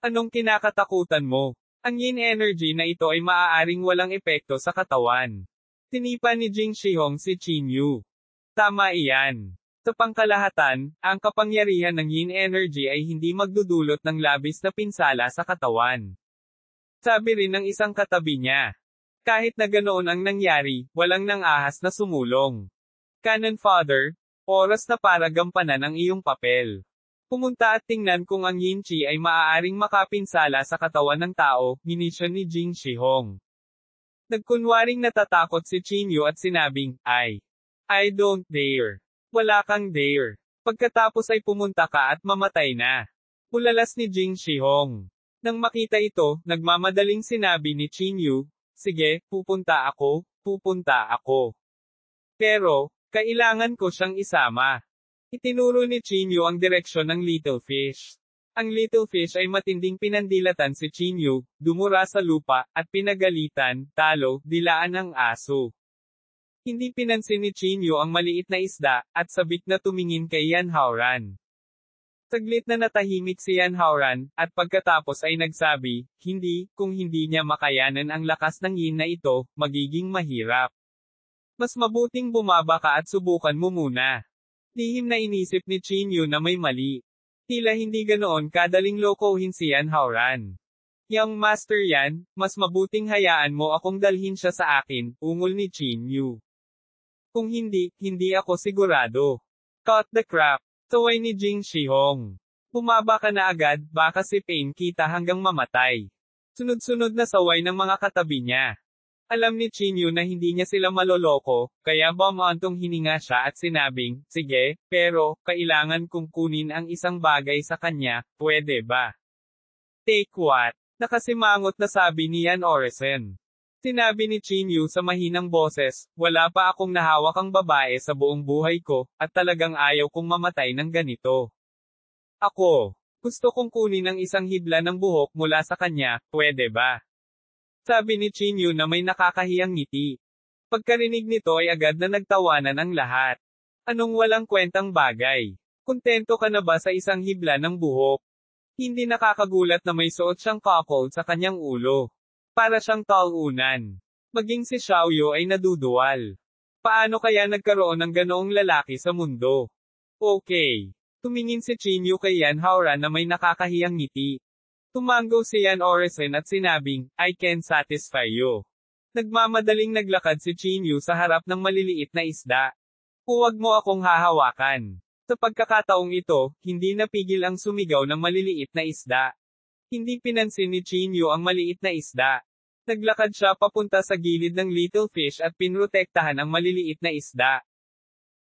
Anong kinakatakutan mo? Ang yin energy na ito ay maaaring walang epekto sa katawan. Tinipa ni Jing Shihong si Chinyu. Tama iyan. Sa pangkalahatan, ang kapangyarihan ng yin energy ay hindi magdudulot ng labis na pinsala sa katawan. Sabi rin ng isang katabi niya. Kahit na ganoon ang nangyari, walang nang-ahas na sumulong. Canon Father, oras na para gampanan ang iyong papel. Pumunta at tingnan kung ang yin chi ay maaaring makapinsala sa katawan ng tao, minisyon ni Jing Shihong. Nagkunwaring natatakot si Chinyu at sinabing, I don't dare. Wala kang dare. Pagkatapos ay pumunta ka at mamatay na. Bulalas ni Jing Shihong. Nang makita ito, nagmamadaling sinabi ni Chinyu, sige, pupunta ako. Pero, kailangan ko siyang isama. Itinuro ni Chinyu ang direksyon ng Little Fish. Ang Little Fish ay matinding pinandilatan si Chinyu, dumura sa lupa, at pinagalitan, dilaan ang aso. Hindi pinansin ni Chinyu ang maliit na isda, at sabik na tumingin kay Yan Haoran. Saglit na natahimik si Yan Haoran, at pagkatapos ay nagsabi, kung hindi niya makayanan ang lakas ng yin na ito, magiging mahirap. Mas mabuting bumaba ka at subukan mo muna. Lihim na inisip ni Chinyu na may mali. Tila hindi ganoon kadaling lokohin si Yan Haoran. Yang master yan, mas mabuting hayaan mo akong dalhin siya sa akin, ungol ni Chinyu. Kung hindi ako sigurado. Cut the crap. Saway ni Jing Shihong. Bumaba ka na agad, baka si Pain kita hanggang mamatay. Sunod-sunod na saway ng mga katabi niya. Alam ni Chinyu na hindi niya sila maloloko, kaya bumantong hininga siya at sinabing, sige, pero, kailangan kong kunin ang isang bagay sa kanya, pwede ba? Take what? Nakasimangot na sabi ni Yan Oresen. Sinabi ni Chinyu sa mahinang boses, wala pa akong nahawakang babae sa buong buhay ko, at talagang ayaw kong mamatay ng ganito. Ako, gusto kong kunin ang isang hibla ng buhok mula sa kanya, pwede ba? Sabi ni Chinyu na may nakakahiyang ngiti. Pagkarinig nito ay agad na nagtawanan ang lahat. Anong walang kwentang bagay? Kontento ka na ba sa isang hibla ng buhok? Hindi nakakagulat na may suot siyang cuckold sa kanyang ulo. Para siyang talunan. Maging si Xiaoyu ay naduduwal. Paano kaya nagkaroon ng ganoong lalaki sa mundo? Okay. Tumingin si Chinyu kay Yan Haoran na may nakakahiyang ngiti. Tumango si Yan Oresen at sinabing, I can satisfy you. Nagmamadaling naglakad si Chinyu sa harap ng maliliit na isda. Huwag mo akong hahawakan. Sa pagkakataong ito, hindi napigil ang sumigaw ng maliliit na isda. Hindi pinansin ni Chinyu ang maliit na isda. Naglakad siya papunta sa gilid ng Little Fish at pinrotektahan ang maliliit na isda.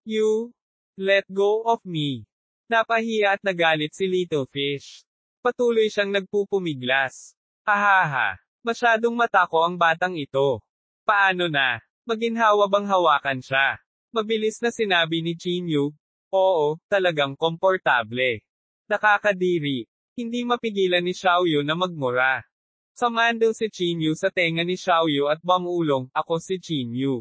You, let go of me. Napahiya at nagalit si Little Fish. Patuloy siyang nagpupumiglas. Hahaha. Masyadong matako ang batang ito. Paano na? Maginhawa bang hawakan siya? Mabilis na sinabi ni Chinyu. Oo, talagang komportable. Nakakadiri. Hindi mapigilan ni Xiaoyu na magmura. Sumandal si Chinyu sa tenga ni Xiaoyu at bumulong, ako si Chinyu.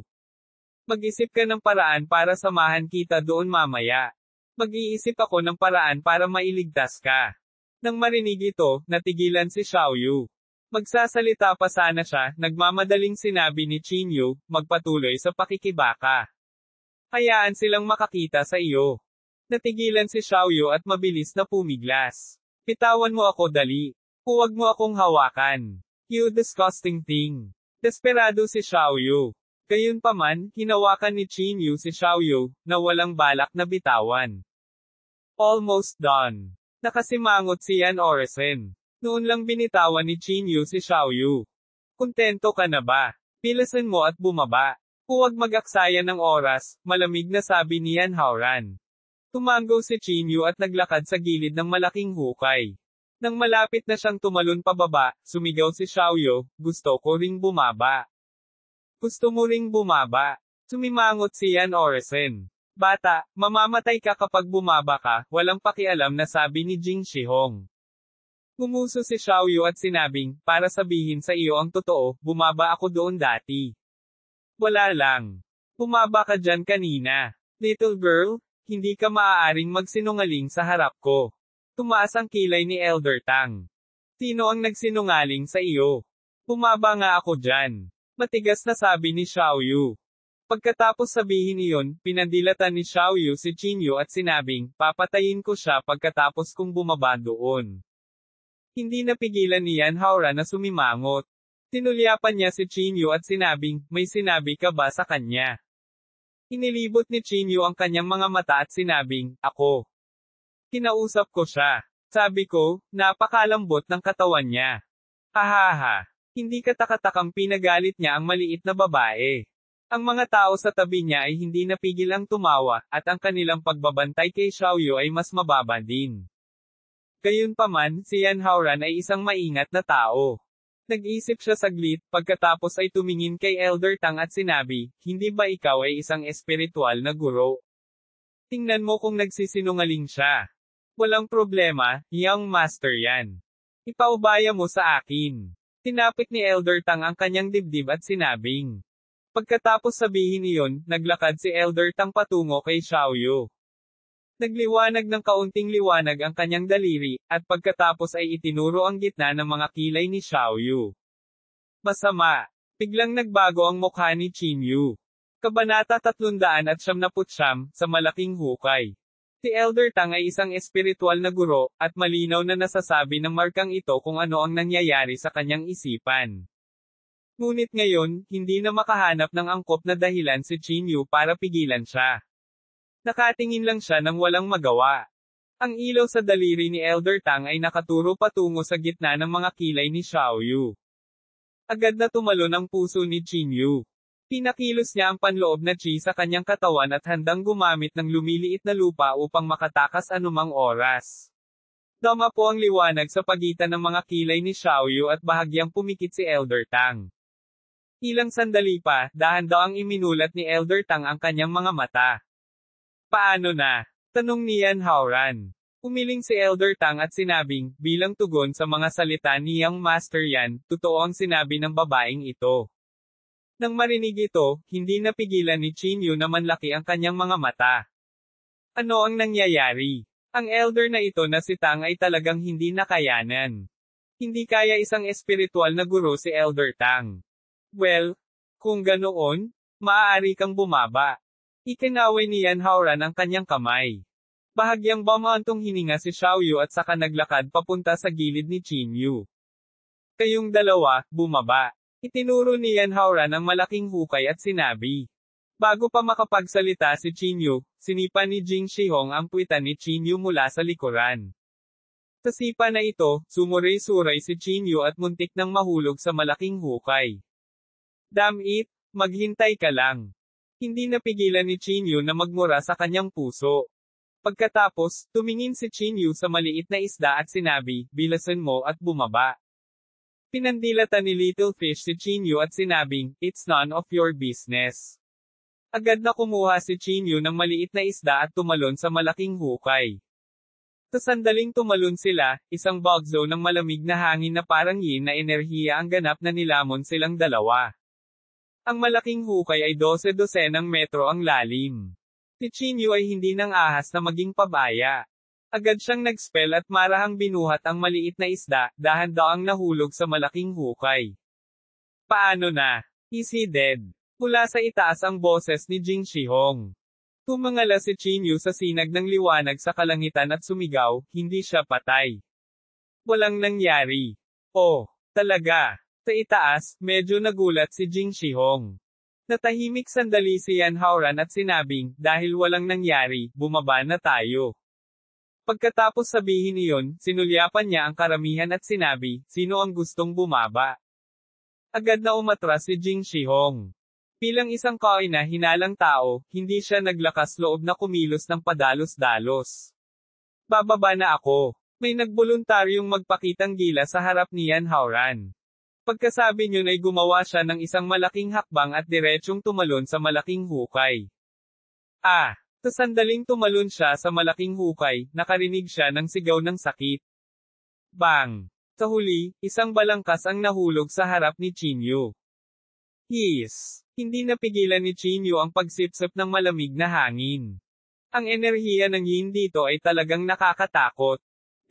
Mag-isip ka ng paraan para samahan kita doon mamaya. Mag-iisip ako ng paraan para mailigtas ka. Nang marinig ito, natigilan si Xiaoyu. Magsasalita pa sana siya, nagmamadaling sinabi ni Chinyu, magpatuloy sa pakikibaka. Hayaan silang makakita sa iyo. Natigilan si Xiaoyu at mabilis na pumiglas. Bitawan mo ako dali. Huwag mo akong hawakan. You disgusting thing. Desperado si Xiaoyu. Gayunpaman, hinawakan ni Chinyu si Xiaoyu, na walang balak na bitawan. Almost done. Nakasimangot si Yan Orison. Noon lang binitawan ni Chinyu si Xiaoyu. Kontento ka na ba? Bilisan mo at bumaba. Huwag mag-aksaya ng oras, malamig na sabi ni Yan Haoran. Tumango si Chinyu at naglakad sa gilid ng malaking hukay. Nang malapit na siyang tumalon pababa, sumigaw si Xiaoyu, gusto ko ring bumaba. Gusto mo ring bumaba? Sumimangot si Yan Orison. Bata, mamamatay ka kapag bumaba ka, walang pakialam na sabi ni Jing Shihong. Gumuso si Xiaoyu at sinabing, para sabihin sa iyo ang totoo, bumaba ako doon dati. Wala lang. Bumaba ka dyan kanina. Little girl, hindi ka maaaring magsinungaling sa harap ko. Tumaas ang kilay ni Elder Tang. Sino ang nagsinungaling sa iyo? Bumaba nga ako dyan. Matigas na sabi ni Xiaoyu. Pagkatapos sabihin iyon, pinandilatan ni Xiaoyu si Chinyu at sinabing, papatayin ko siya pagkatapos kong bumaba doon. Hindi napigilan ni Yan Haoran na sumimangot. Tinulyapan niya si Chinyu at sinabing, may sinabi ka ba sa kanya? Inilibot ni Chinyu ang kanyang mga mata at sinabing, ako. Kinausap ko siya. Sabi ko, napakalambot ng katawan niya. Hahaha. Hindi katakatakang pinagalit niya ang maliit na babae. Ang mga tao sa tabi niya ay hindi napigil ang tumawa, at ang kanilang pagbabantay kay Xiaoyu ay mas mababa din. Gayunpaman, si Yan Haoran ay isang maingat na tao. Nag-isip siya saglit, pagkatapos ay tumingin kay Elder Tang at sinabi, hindi ba ikaw ay isang espiritual na guro? Tingnan mo kung nagsisinungaling siya. Walang problema, young master yan. Ipaubaya mo sa akin. Tinapik ni Elder Tang ang kanyang dibdib at sinabing. Pagkatapos sabihin iyon, naglakad si Elder Tang patungo kay Xiaoyu. Nagliwanag ng kaunting liwanag ang kanyang daliri, at pagkatapos ay itinuro ang gitna ng mga kilay ni Xiaoyu. Masama. Biglang nagbago ang mukha ni Chinyu. Kabanata 379, sa malaking hukay. Si Elder Tang ay isang espiritual na guro, at malinaw na nasasabi ng markang ito kung ano ang nangyayari sa kanyang isipan. Ngunit ngayon, hindi na makahanap ng angkop na dahilan si Chinyu para pigilan siya. Nakatingin lang siya nang walang magawa. Ang ilaw sa daliri ni Elder Tang ay nakaturo patungo sa gitna ng mga kilay ni Xiaoyu. Agad na tumalon ang puso ni Chinyu. Pinakilos niya ang panloob na chi sa kanyang katawan at handang gumamit ng lumiliit na lupa upang makatakas anumang oras. Dama po ang liwanag sa pagitan ng mga kilay ni Xiaoyu at bahagyang pumikit si Elder Tang. Ilang sandali pa, dahan-dahang iminulat ni Elder Tang ang kanyang mga mata. Paano na? Tanong ni Yan Haoran. Umiling si Elder Tang at sinabing, bilang tugon sa mga salita ni Young Master Yan, totoo ang sinabi ng babaeng ito. Nang marinig ito, hindi napigilan ni Chinyu na manlaki ang kanyang mga mata. Ano ang nangyayari? Ang elder na ito na si Tang ay talagang hindi nakayanan. Hindi kaya isang espiritual na guro si Elder Tang. Well, kung ganoon, maaari kang bumaba. Ikinaway ni Yan Haoran ang kanyang kamay. Bahagyang bumantong hininga si Xiaoyu at saka naglakad papunta sa gilid ni Chinyu. Kayong dalawa, bumaba. Itinuro ni Yan Haoran ang malaking hukay at sinabi. Bago pa makapagsalita si Chinyu, sinipa ni Jing Shihong ang puwitan ni Chinyu mula sa likuran. Sa sipa na ito, sumuray-suray si Chinyu at muntik nang mahulog sa malaking hukay. Damn it, maghintay ka lang. Hindi napigilan ni Chinyu na magmura sa kanyang puso. Pagkatapos, tumingin si Chinyu sa maliit na isda at sinabi, bilasan mo at bumaba. Pinandilatan ni Little Fish si Chinyu at sinabing, "It's none of your business." Agad na kumuha si Chinyu ng maliit na isda at tumalon sa malaking hukay. Sa sandaling tumalon sila, isang bugzo ng malamig na hangin na parang yin na enerhiya ang ganap na nilamon silang dalawa. Ang malaking hukay ay 12-dosenang metro ang lalim. Si Chinyu ay hindi nang ahas na maging pabaya. Agad siyang nag-spell at marahang binuhat ang maliit na isda, dahan-daang nahulog sa malaking hukay. Paano na? Is he dead? Mula sa itaas ang boses ni Jing Shihong. Tumangala si Chinyu sa sinag ng liwanag sa kalangitan at sumigaw, "Hindi siya patay. Walang nangyari." Oh, talaga. Sa itaas, medyo nagulat si Jing Shihong. Natahimik sandali si Yan Haoran at sinabing, "Dahil walang nangyari, bumaba na tayo." Pagkatapos sabihin iyon, sinulyapan niya ang karamihan at sinabi, "Sino ang gustong bumaba?" Agad na umatras si Jing Shihong. Bilang isang na hinalang tao, hindi siya naglakas loob na kumilos ng padalos-dalos. "Bababa na ako." May nagboluntaryong magpakitang gila sa harap ni Yan Haoran. Pagkasabi niyon ay gumawa siya ng isang malaking hakbang at diretsyong tumalon sa malaking hukay. Sa sandaling tumalon siya sa malaking hukay, nakarinig siya ng sigaw ng sakit. Bang! Sa huli, isang balangkas ang nahulog sa harap ni Chinyu. Hindi napigilan ni Chinyu ang pagsipsip ng malamig na hangin. Ang enerhiya ng yin dito ay talagang nakakatakot.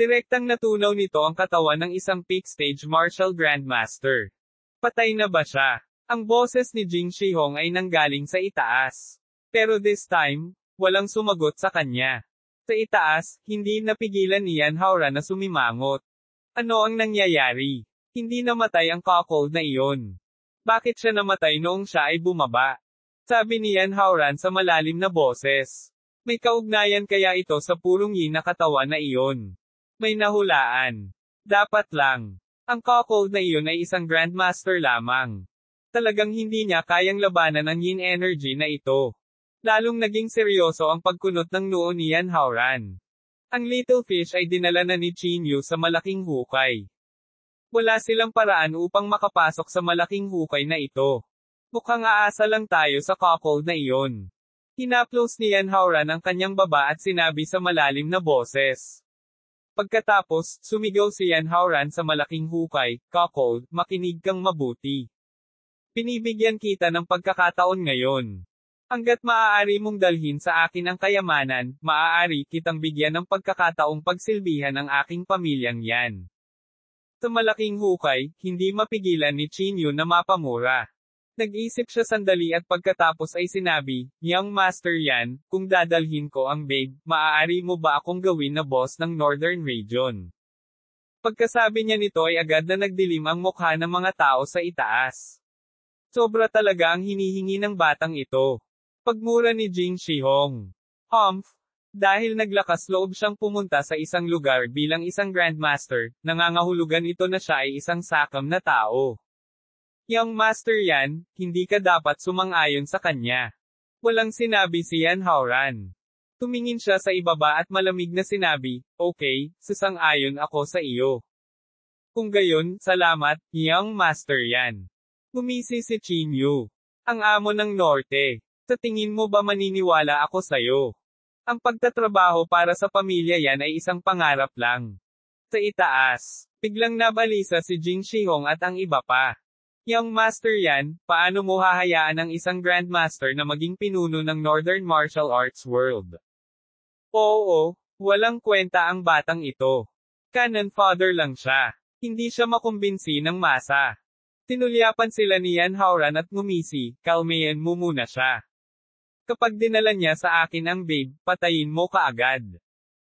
Direktang natunaw nito ang katawan ng isang peak stage martial grandmaster. Patay na ba siya? Ang boses ni Jing Shihong ay nanggaling sa itaas. Pero this time, walang sumagot sa kanya. Sa itaas, hindi napigilan ni Yan Haoran na sumimangot. Ano ang nangyayari? Hindi namatay ang cuckold na iyon. Bakit siya namatay noong siya ay bumaba? Sabi ni Yan Haoran sa malalim na boses. May kaugnayan kaya ito sa purong yin na katawan na iyon. May nahulaan. Dapat lang. Ang cuckold na iyon ay isang grandmaster lamang. Talagang hindi niya kayang labanan ang yin energy na ito. Lalong naging seryoso ang pagkunot ng noo ni Yan Haoran. Ang Little Fish ay dinala na ni Chinyu sa malaking hukay. Wala silang paraan upang makapasok sa malaking hukay na ito. Mukhang aasa lang tayo sa cuckold na iyon. Hinaplos ni Yan Haoran ang kanyang baba at sinabi sa malalim na boses. Pagkatapos, sumigaw si Yan Haoran sa malaking hukay, "Cuckold, makinig kang mabuti. Pinibigyan kita ng pagkakataon ngayon. Hanggat maaari mong dalhin sa akin ang kayamanan, maaari kitang bigyan ng pagkakataong pagsilbihan ang aking pamilyang yan." Sa malaking hukay, hindi mapigilan ni Chinyu na mapamura. Nag-isip siya sandali at pagkatapos ay sinabi, "Young Master Yan, kung dadalhin ko ang babe, maaari mo ba akong gawin na boss ng Northern Region?" Pagkasabi niya nito ay agad na nagdilim ang mukha ng mga tao sa itaas. Sobra talaga ang hinihingi ng batang ito. Pagmura ni Jing Shihong. Dahil naglakas loob siyang pumunta sa isang lugar bilang isang grandmaster, nangangahulugan ito na siya ay isang sakam na tao. Young Master Yan, hindi ka dapat sumang-ayon sa kanya. Walang sinabi si Yan Haoran. Tumingin siya sa ibaba at malamig na sinabi, "Okay, sasang-ayon ako sa iyo." Kung gayon, salamat, Young Master Yan. Ngumisi si Chinyu. Ang amo ng Norte. Sa tingin mo ba maniniwala ako sa'yo? Ang pagtatrabaho para sa pamilya yan ay isang pangarap lang. Sa itaas, biglang nabalisa si Jing Shihong at ang iba pa. Young Master Yan, paano mo hahayaan ang isang grandmaster na maging pinuno ng Northern Martial Arts World? Oo, walang kwenta ang batang ito. Cannon fodder lang siya. Hindi siya makumbinsi ng masa. Tinulyapan sila ni Yan Haoran at ngumisi, "Kalmayan mo muna siya. Kapag dinala niya sa akin ang babe, patayin mo kaagad."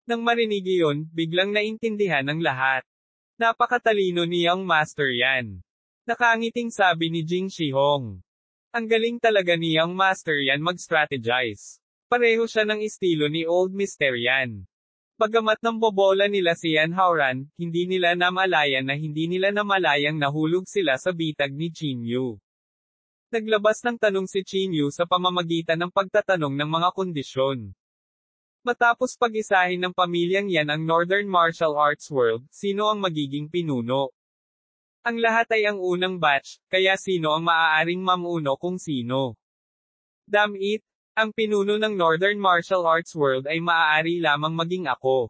Nang marinig iyon, biglang naintindihan ng lahat. Napakatalino ni Young Master Yan. Nakangiting sabi ni Jing Shihong. Ang galing talaga ni Young Master Yan mag-strategize. Pareho siya ng estilo ni Old Mr. Yan. Bagamat nambobola nila si Yan Haoran, hindi nila namalayan na hindi nila namalayang nahulog sila sa bitag ni Chinyu. Naglabas ng tanong si Chinyu sa pamamagitan ng pagtatanong ng mga kondisyon. Matapos pag-isahin ng pamilyang yan ang Northern Martial Arts World, sino ang magiging pinuno? Ang lahat ay ang unang batch, kaya sino ang maaaring mamuno kung sino? Damn it! Ang pinuno ng Northern Martial Arts World ay maaari lamang maging ako.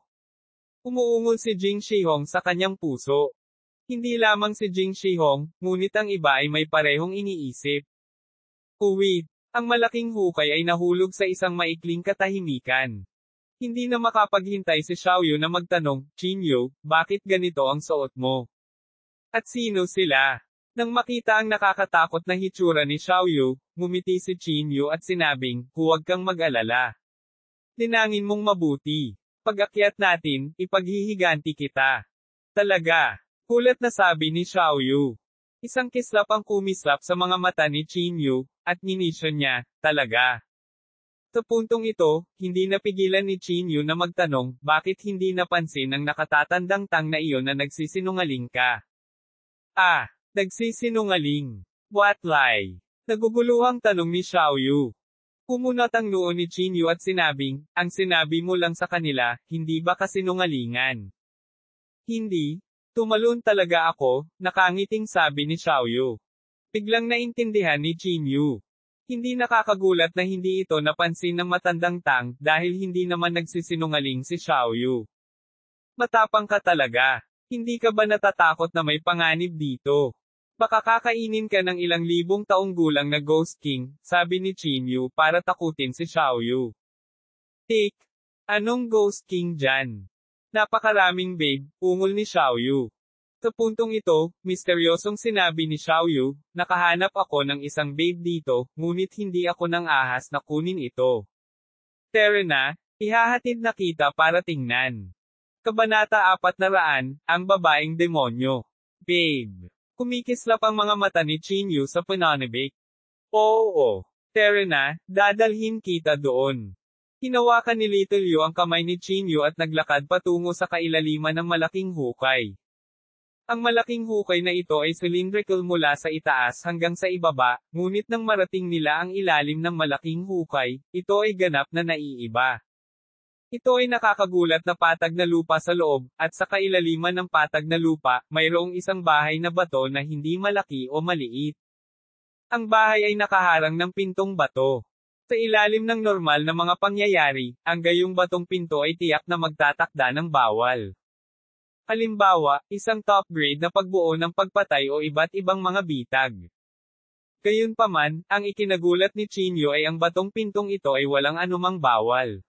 Umuungol si Jing Shihong sa kanyang puso. Hindi lamang si Jing Shihong, ngunit ang iba ay may parehong iniisip. Uwid, ang malaking hukay ay nahulog sa isang maikling katahimikan. Hindi na makapaghintay si Xiaoyu na magtanong, Qinyu, bakit ganito ang suot mo? At sino sila? Nang makita ang nakakatakot na hitsura ni Xiaoyu, ngumiti si Qinyu at sinabing, huwag kang mag-alala. Linangin mong mabuti. Pag-akyat natin, ipaghihiganti kita. Talaga. Kulat na sabi ni Xiaoyu. Isang kislap ang kumislap sa mga mata ni Qinyu, at ninisyon niya, talaga. Sa puntong ito, hindi napigilan ni Qinyu na magtanong, bakit hindi napansin ng nakatatandang tang na iyon na nagsisinungaling ka? Nagsisinungaling. What lie? Naguguluhang tanong ni Xiaoyu. Kumunot ang noo ni Qinyu at sinabing, ang sinabi mo lang sa kanila, hindi ba kasinungalingan? Hindi. Tumalon talaga ako, nakangiting sabi ni Xiaoyu. Biglang naintindihan ni Qinyu. Hindi nakakagulat na hindi ito napansin ng matandang tang, dahil hindi naman nagsisinungaling si Xiaoyu. Matapang ka talaga. Hindi ka ba natatakot na may panganib dito? Baka kakainin ka ng ilang libong taong gulang na Ghost King, sabi ni Qinyu para takutin si Xiaoyu. Tik! Anong Ghost King dyan? Napakaraming babe, ungol ni Xiaoyu. Sa puntong ito, misteryosong sinabi ni Xiaoyu, nakahanap ako ng isang babe dito, ngunit hindi ako nang ahas na kunin ito. Tara na, ihahatid na kita para tingnan. Kabanata 400, ang babaeng demonyo. Babe. Kumikislap ang mga mata ni Qinyu sa pananabik. Oo. Tara na, dadalhin kita doon. Hinawakan ni Little Yu ang kamay ni Qinyu at naglakad patungo sa kailaliman ng malaking hukay. Ang malaking hukay na ito ay cylindrical mula sa itaas hanggang sa ibaba, ngunit nang marating nila ang ilalim ng malaking hukay, ito ay ganap na naiiba. Ito ay nakakagulat na patag na lupa sa loob, at sa kailaliman ng patag na lupa, mayroong isang bahay na bato na hindi malaki o maliit. Ang bahay ay nakaharang ng pintong bato. Sa ilalim ng normal na mga pangyayari, ang gayong batong pinto ay tiyak na magtatakda ng bawal. Halimbawa, isang top grade na pagbuo ng pagpatay o iba't ibang mga bitag. Gayunpaman, ang ikinagulat ni Qinyu ay ang batong pintong ito ay walang anumang bawal.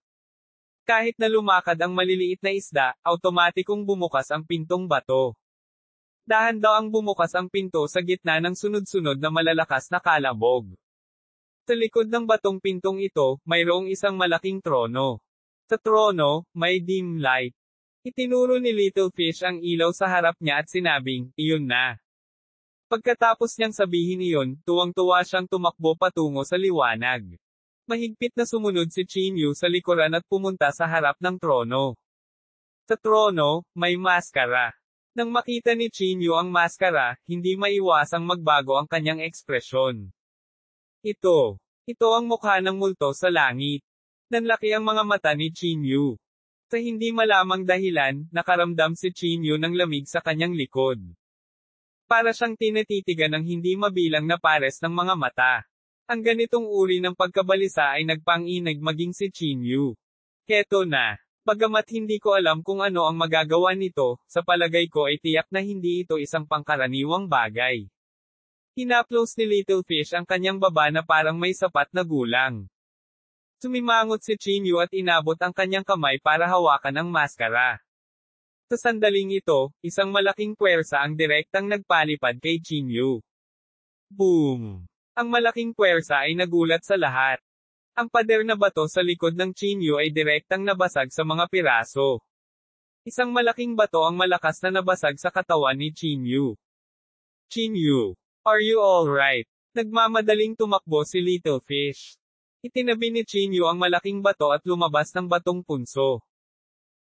Kahit na lumakad ang maliliit na isda, automatikong bumukas ang pintong bato. Dahan daw ang bumukas ang pinto sa gitna ng sunod-sunod na malalakas na kalabog. Sa likod ng batong pintong ito, mayroong isang malaking trono. Sa trono, may dim light. Itinuro ni Little Fish ang ilaw sa harap niya at sinabing, iyon na. Pagkatapos niyang sabihin iyon, tuwang-tuwa siyang tumakbo patungo sa liwanag. Mahigpit na sumunod si Qinyu sa likuran at pumunta sa harap ng trono. Sa trono, may maskara. Nang makita ni Qinyu ang maskara, hindi maiwasang magbago ang kanyang ekspresyon. Ito ang mukha ng multo sa langit. Nanlaki ang mga mata ni Qinyu. Sa hindi malamang dahilan, nakaramdam si Qinyu ng lamig sa kanyang likod. Para siyang tinatitigan ng hindi mabilang na pares ng mga mata. Ang ganitong uri ng pagkabalisa ay nagpang-inig maging si Qinyu. Keto na. Bagamat hindi ko alam kung ano ang magagawa nito, sa palagay ko ay tiyak na hindi ito isang pangkaraniwang bagay. Hinaplos ni Little Fish ang kanyang baba na parang may sapat na gulang. Sumimangot si Qinyu at inabot ang kanyang kamay para hawakan ang maskara. Sa sandaling ito, isang malaking puwersa ang direktang nagpalipad kay Qinyu. Boom! Ang malaking puwersa ay nagulat sa lahat. Ang pader na bato sa likod ng Qinyu ay direktang nabasag sa mga piraso. Isang malaking bato ang malakas na nabasag sa katawan ni Qinyu. Qinyu, are you alright? Nagmamadaling tumakbo si Little Fish. Itinabi ni Qinyu ang malaking bato at lumabas ng batong punso.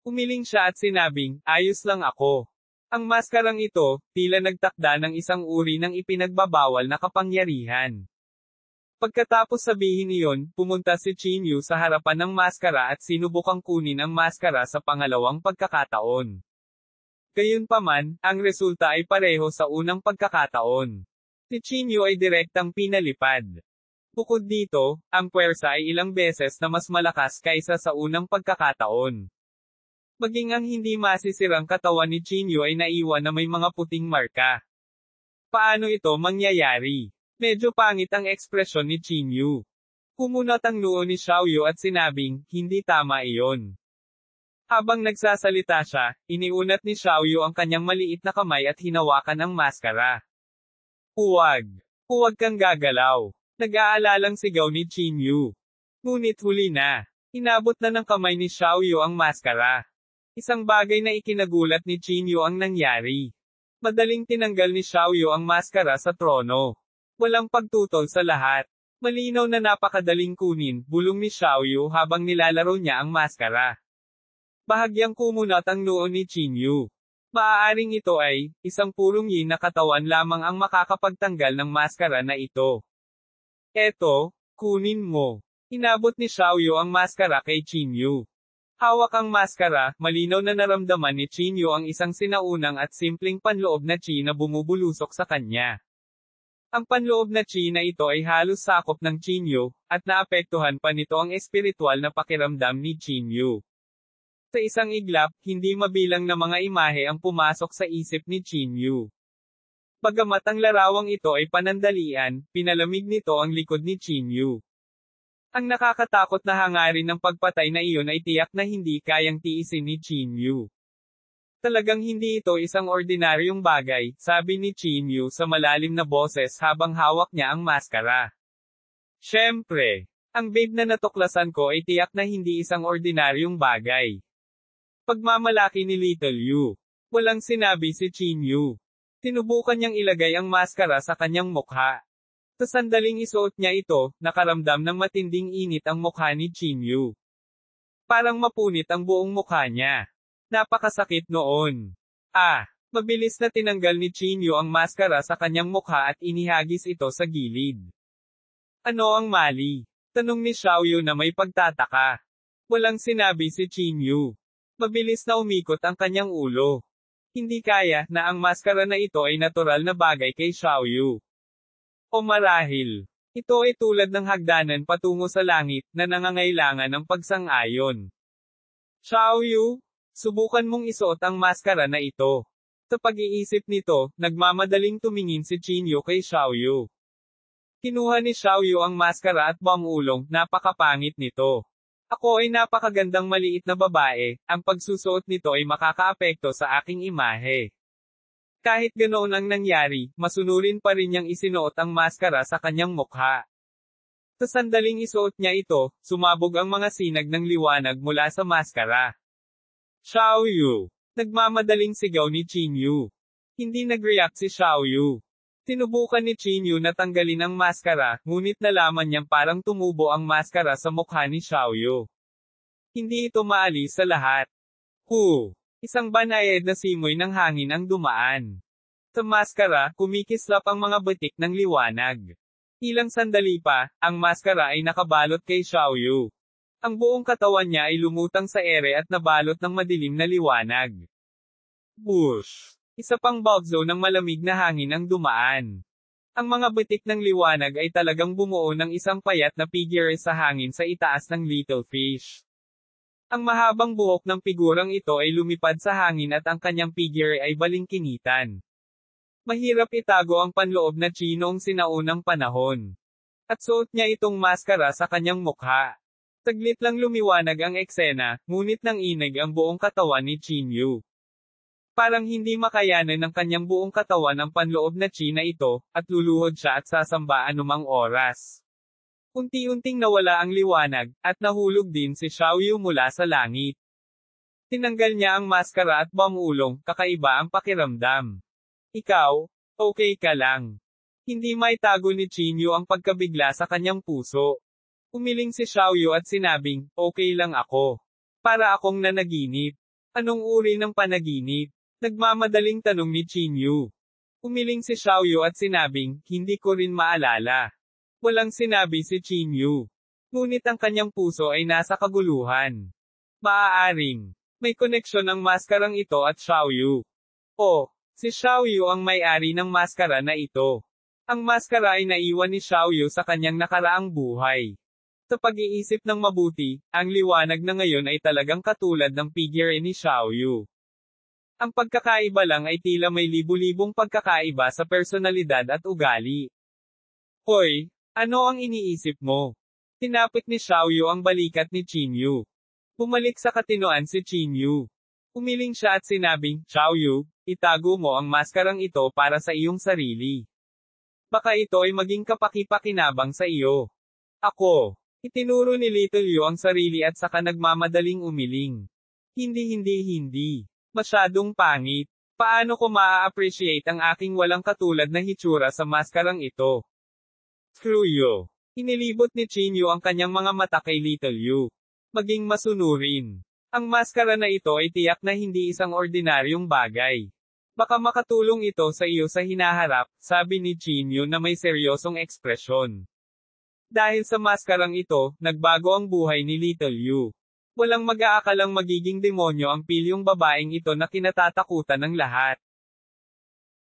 Umiling siya at sinabing, ayos lang ako. Ang maskarang ito, tila nagtakda ng isang uri ng ipinagbabawal na kapangyarihan. Pagkatapos sabihin iyon, pumunta si Qinyu sa harapan ng maskara at sinubukang kunin ang maskara sa pangalawang pagkakataon. Gayunpaman, ang resulta ay pareho sa unang pagkakataon. Si Chinyo ay direktang pinalipad. Bukod dito, ang puwersa ay ilang beses na mas malakas kaysa sa unang pagkakataon. Maging ang hindi masisirang katawan ni Chinyo ay naiwan na may mga puting marka. Paano ito mangyayari? Medyo pangit ang ekspresyon ni Chinyo. Kumunat ang noo ni Xiaoyu at sinabing, hindi tama iyon. Habang nagsasalita siya, iniunat ni Xiaoyu ang kanyang maliit na kamay at hinawakan ang maskara. Huwag! Huwag kang gagalaw! Nag-aalalang sigaw ni Chinyo. Ngunit huli na. Inabot na ng kamay ni Xiaoyu ang maskara. Isang bagay na ikinagulat ni Chinyo ang nangyari. Madaling tinanggal ni Xiaoyu ang maskara sa trono. Walang pagtutol sa lahat. Malinaw na napakadaling kunin, bulong ni Xiaoyu habang nilalaro niya ang maskara. Bahagyang kumunat ang noo ni Chinyo. Maaaring ito ay, isang purong yin na katawan lamang ang makakapagtanggal ng maskara na ito. Eto, kunin mo. Inabot ni Xiaoyu ang maskara kay Chinyo. Hawak ang maskara, malinaw na naramdaman ni Chinyo ang isang sinaunang at simpleng panloob na chi na bumubulusok sa kanya. Ang panloob na chi na ito ay halos sakop ng Chinyo, at naapektuhan pa nito ang espiritual na pakiramdam ni Chinyo. Sa isang iglap, hindi mabilang na mga imahe ang pumasok sa isip ni Chinyo. Bagamat ang larawang ito ay panandalian, pinalamig nito ang likod ni Chinyo. Ang nakakatakot na hangarin ng pagpatay na iyon ay tiyak na hindi kayang tiisin ni Chinyo. Talagang hindi ito isang ordinaryong bagay, sabi ni Chinyo sa malalim na boses habang hawak niya ang maskara. Siyempre, ang babe na natuklasan ko ay tiyak na hindi isang ordinaryong bagay. Pagmamalaki ni Little Yu. Walang sinabi si Chinyo. Tinubukan niyang ilagay ang maskara sa kanyang mukha. Sa sandaling isuot niya ito, nakaramdam ng matinding init ang mukha ni Chinyo. Parang mapunit ang buong mukha niya. Napakasakit noon. Mabilis na tinanggal ni Chinyo ang maskara sa kanyang mukha at inihagis ito sa gilid. Ano ang mali? Tanong ni Xiaoyu na may pagtataka. Walang sinabi si Chinyo. Mabilis na umikot ang kanyang ulo. Hindi kaya na ang maskara na ito ay natural na bagay kay Xiaoyu. O marahil, ito ay tulad ng hagdanan patungo sa langit na nangangailangan ng pagsang-ayon. Xiaoyu, subukan mong isuot ang maskara na ito. Sa pag-iisip nito, nagmamadaling tumingin si Chinyo kay Xiaoyu. Kinuha ni Xiaoyu ang maskara at bangulong, napakapangit nito. Ako ay napakagandang maliit na babae, ang pagsusuot nito ay makakaapekto sa aking imahe. Kahit ganoon ang nangyari, masunurin pa rin niyang isinuot ang maskara sa kanyang mukha. Sa sandaling isuot niya ito, sumabog ang mga sinag ng liwanag mula sa maskara. Xiaoyu! Nagmamadaling sigaw ni Chinyo. Hindi nag-react si Xiaoyu. Tinubukan ni Chinyo na tanggalin ang maskara, ngunit nalaman niyang parang tumubo ang maskara sa mukha ni Xiaoyu. Hindi ito maalis sa lahat. Isang banayad na simoy ng hangin ang dumaan. Sa maskara, kumikislap ang mga batik ng liwanag. Ilang sandali pa, ang maskara ay nakabalot kay Xiaoyu. Ang buong katawan niya ay lumutang sa ere at nabalot ng madilim na liwanag. Bush! Isa pang bagzo ng malamig na hangin ang dumaan. Ang mga batik ng liwanag ay talagang bumuo ng isang payat na figure sa hangin sa itaas ng Little Fish. Ang mahabang buhok ng figurang ito ay lumipad sa hangin at ang kanyang figure ay balingkinitan. Mahirap itago ang panloob na chi noong sinaunang panahon. At suot niya itong maskara sa kanyang mukha. Saglit lang lumiwanag ang eksena, ngunit nang inig ang buong katawan ni Chinyo. Parang hindi makayanan ng kanyang buong katawan ang panloob na chi na ito, at luluhod siya at sasamba anumang oras. Unti-unting nawala ang liwanag, at nahulog din si Xiaoyu mula sa langit. Tinanggal niya ang maskara at bangulong, kakaiba ang pakiramdam. Ikaw, okay ka lang. Hindi maitago ni Chinyo ang pagkabigla sa kanyang puso. Umiling si Xiaoyu at sinabing, okay lang ako. Para akong nanaginip. Anong uri ng panaginip? Nagmamadaling tanong ni Chinyo. Umiling si Xiaoyu at sinabing, hindi ko rin maalala. Walang sinabi si Chinyo. Ngunit ang kanyang puso ay nasa kaguluhan. Maaaring, may koneksyon ang maskarang ito at Xiaoyu. Oh, si Xiaoyu ang may-ari ng maskara na ito. Ang maskara ay naiwan ni Xiaoyu sa kanyang nakaraang buhay. Sa pag-iisip ng mabuti, ang liwanag na ngayon ay talagang katulad ng figure ni Xiaoyu. Ang pagkakaiba lang ay tila may libu-libong pagkakaiba sa personalidad at ugali. Hoy, ano ang iniisip mo? Tinapik ni Xiaoyu ang balikat ni Qinyu. Bumalik sa katinoan si Qinyu. Umiling siya at sinabing, Xiaoyu, itago mo ang maskarang ito para sa iyong sarili. Baka ito ay maging kapaki-pakinabang sa iyo. Ako. Itinuro ni Little Yu ang sarili at saka nagmamadaling umiling. Hindi. Masyadong pangit. Paano ko maa-appreciate ang aking walang katulad na hitsura sa maskarang ito? Screw you. Inilibot ni Qinyu ang kanyang mga mata kay Little Yu. Maging masunurin. Ang maskara na ito ay tiyak na hindi isang ordinaryong bagay. Baka makatulong ito sa iyo sa hinaharap, sabi ni Qinyu na may seryosong ekspresyon. Dahil sa maskarang ito, nagbago ang buhay ni Little Yu. Walang mag-aakalang magiging demonyo ang pilyong babaeng ito na kinatatakutan ng lahat.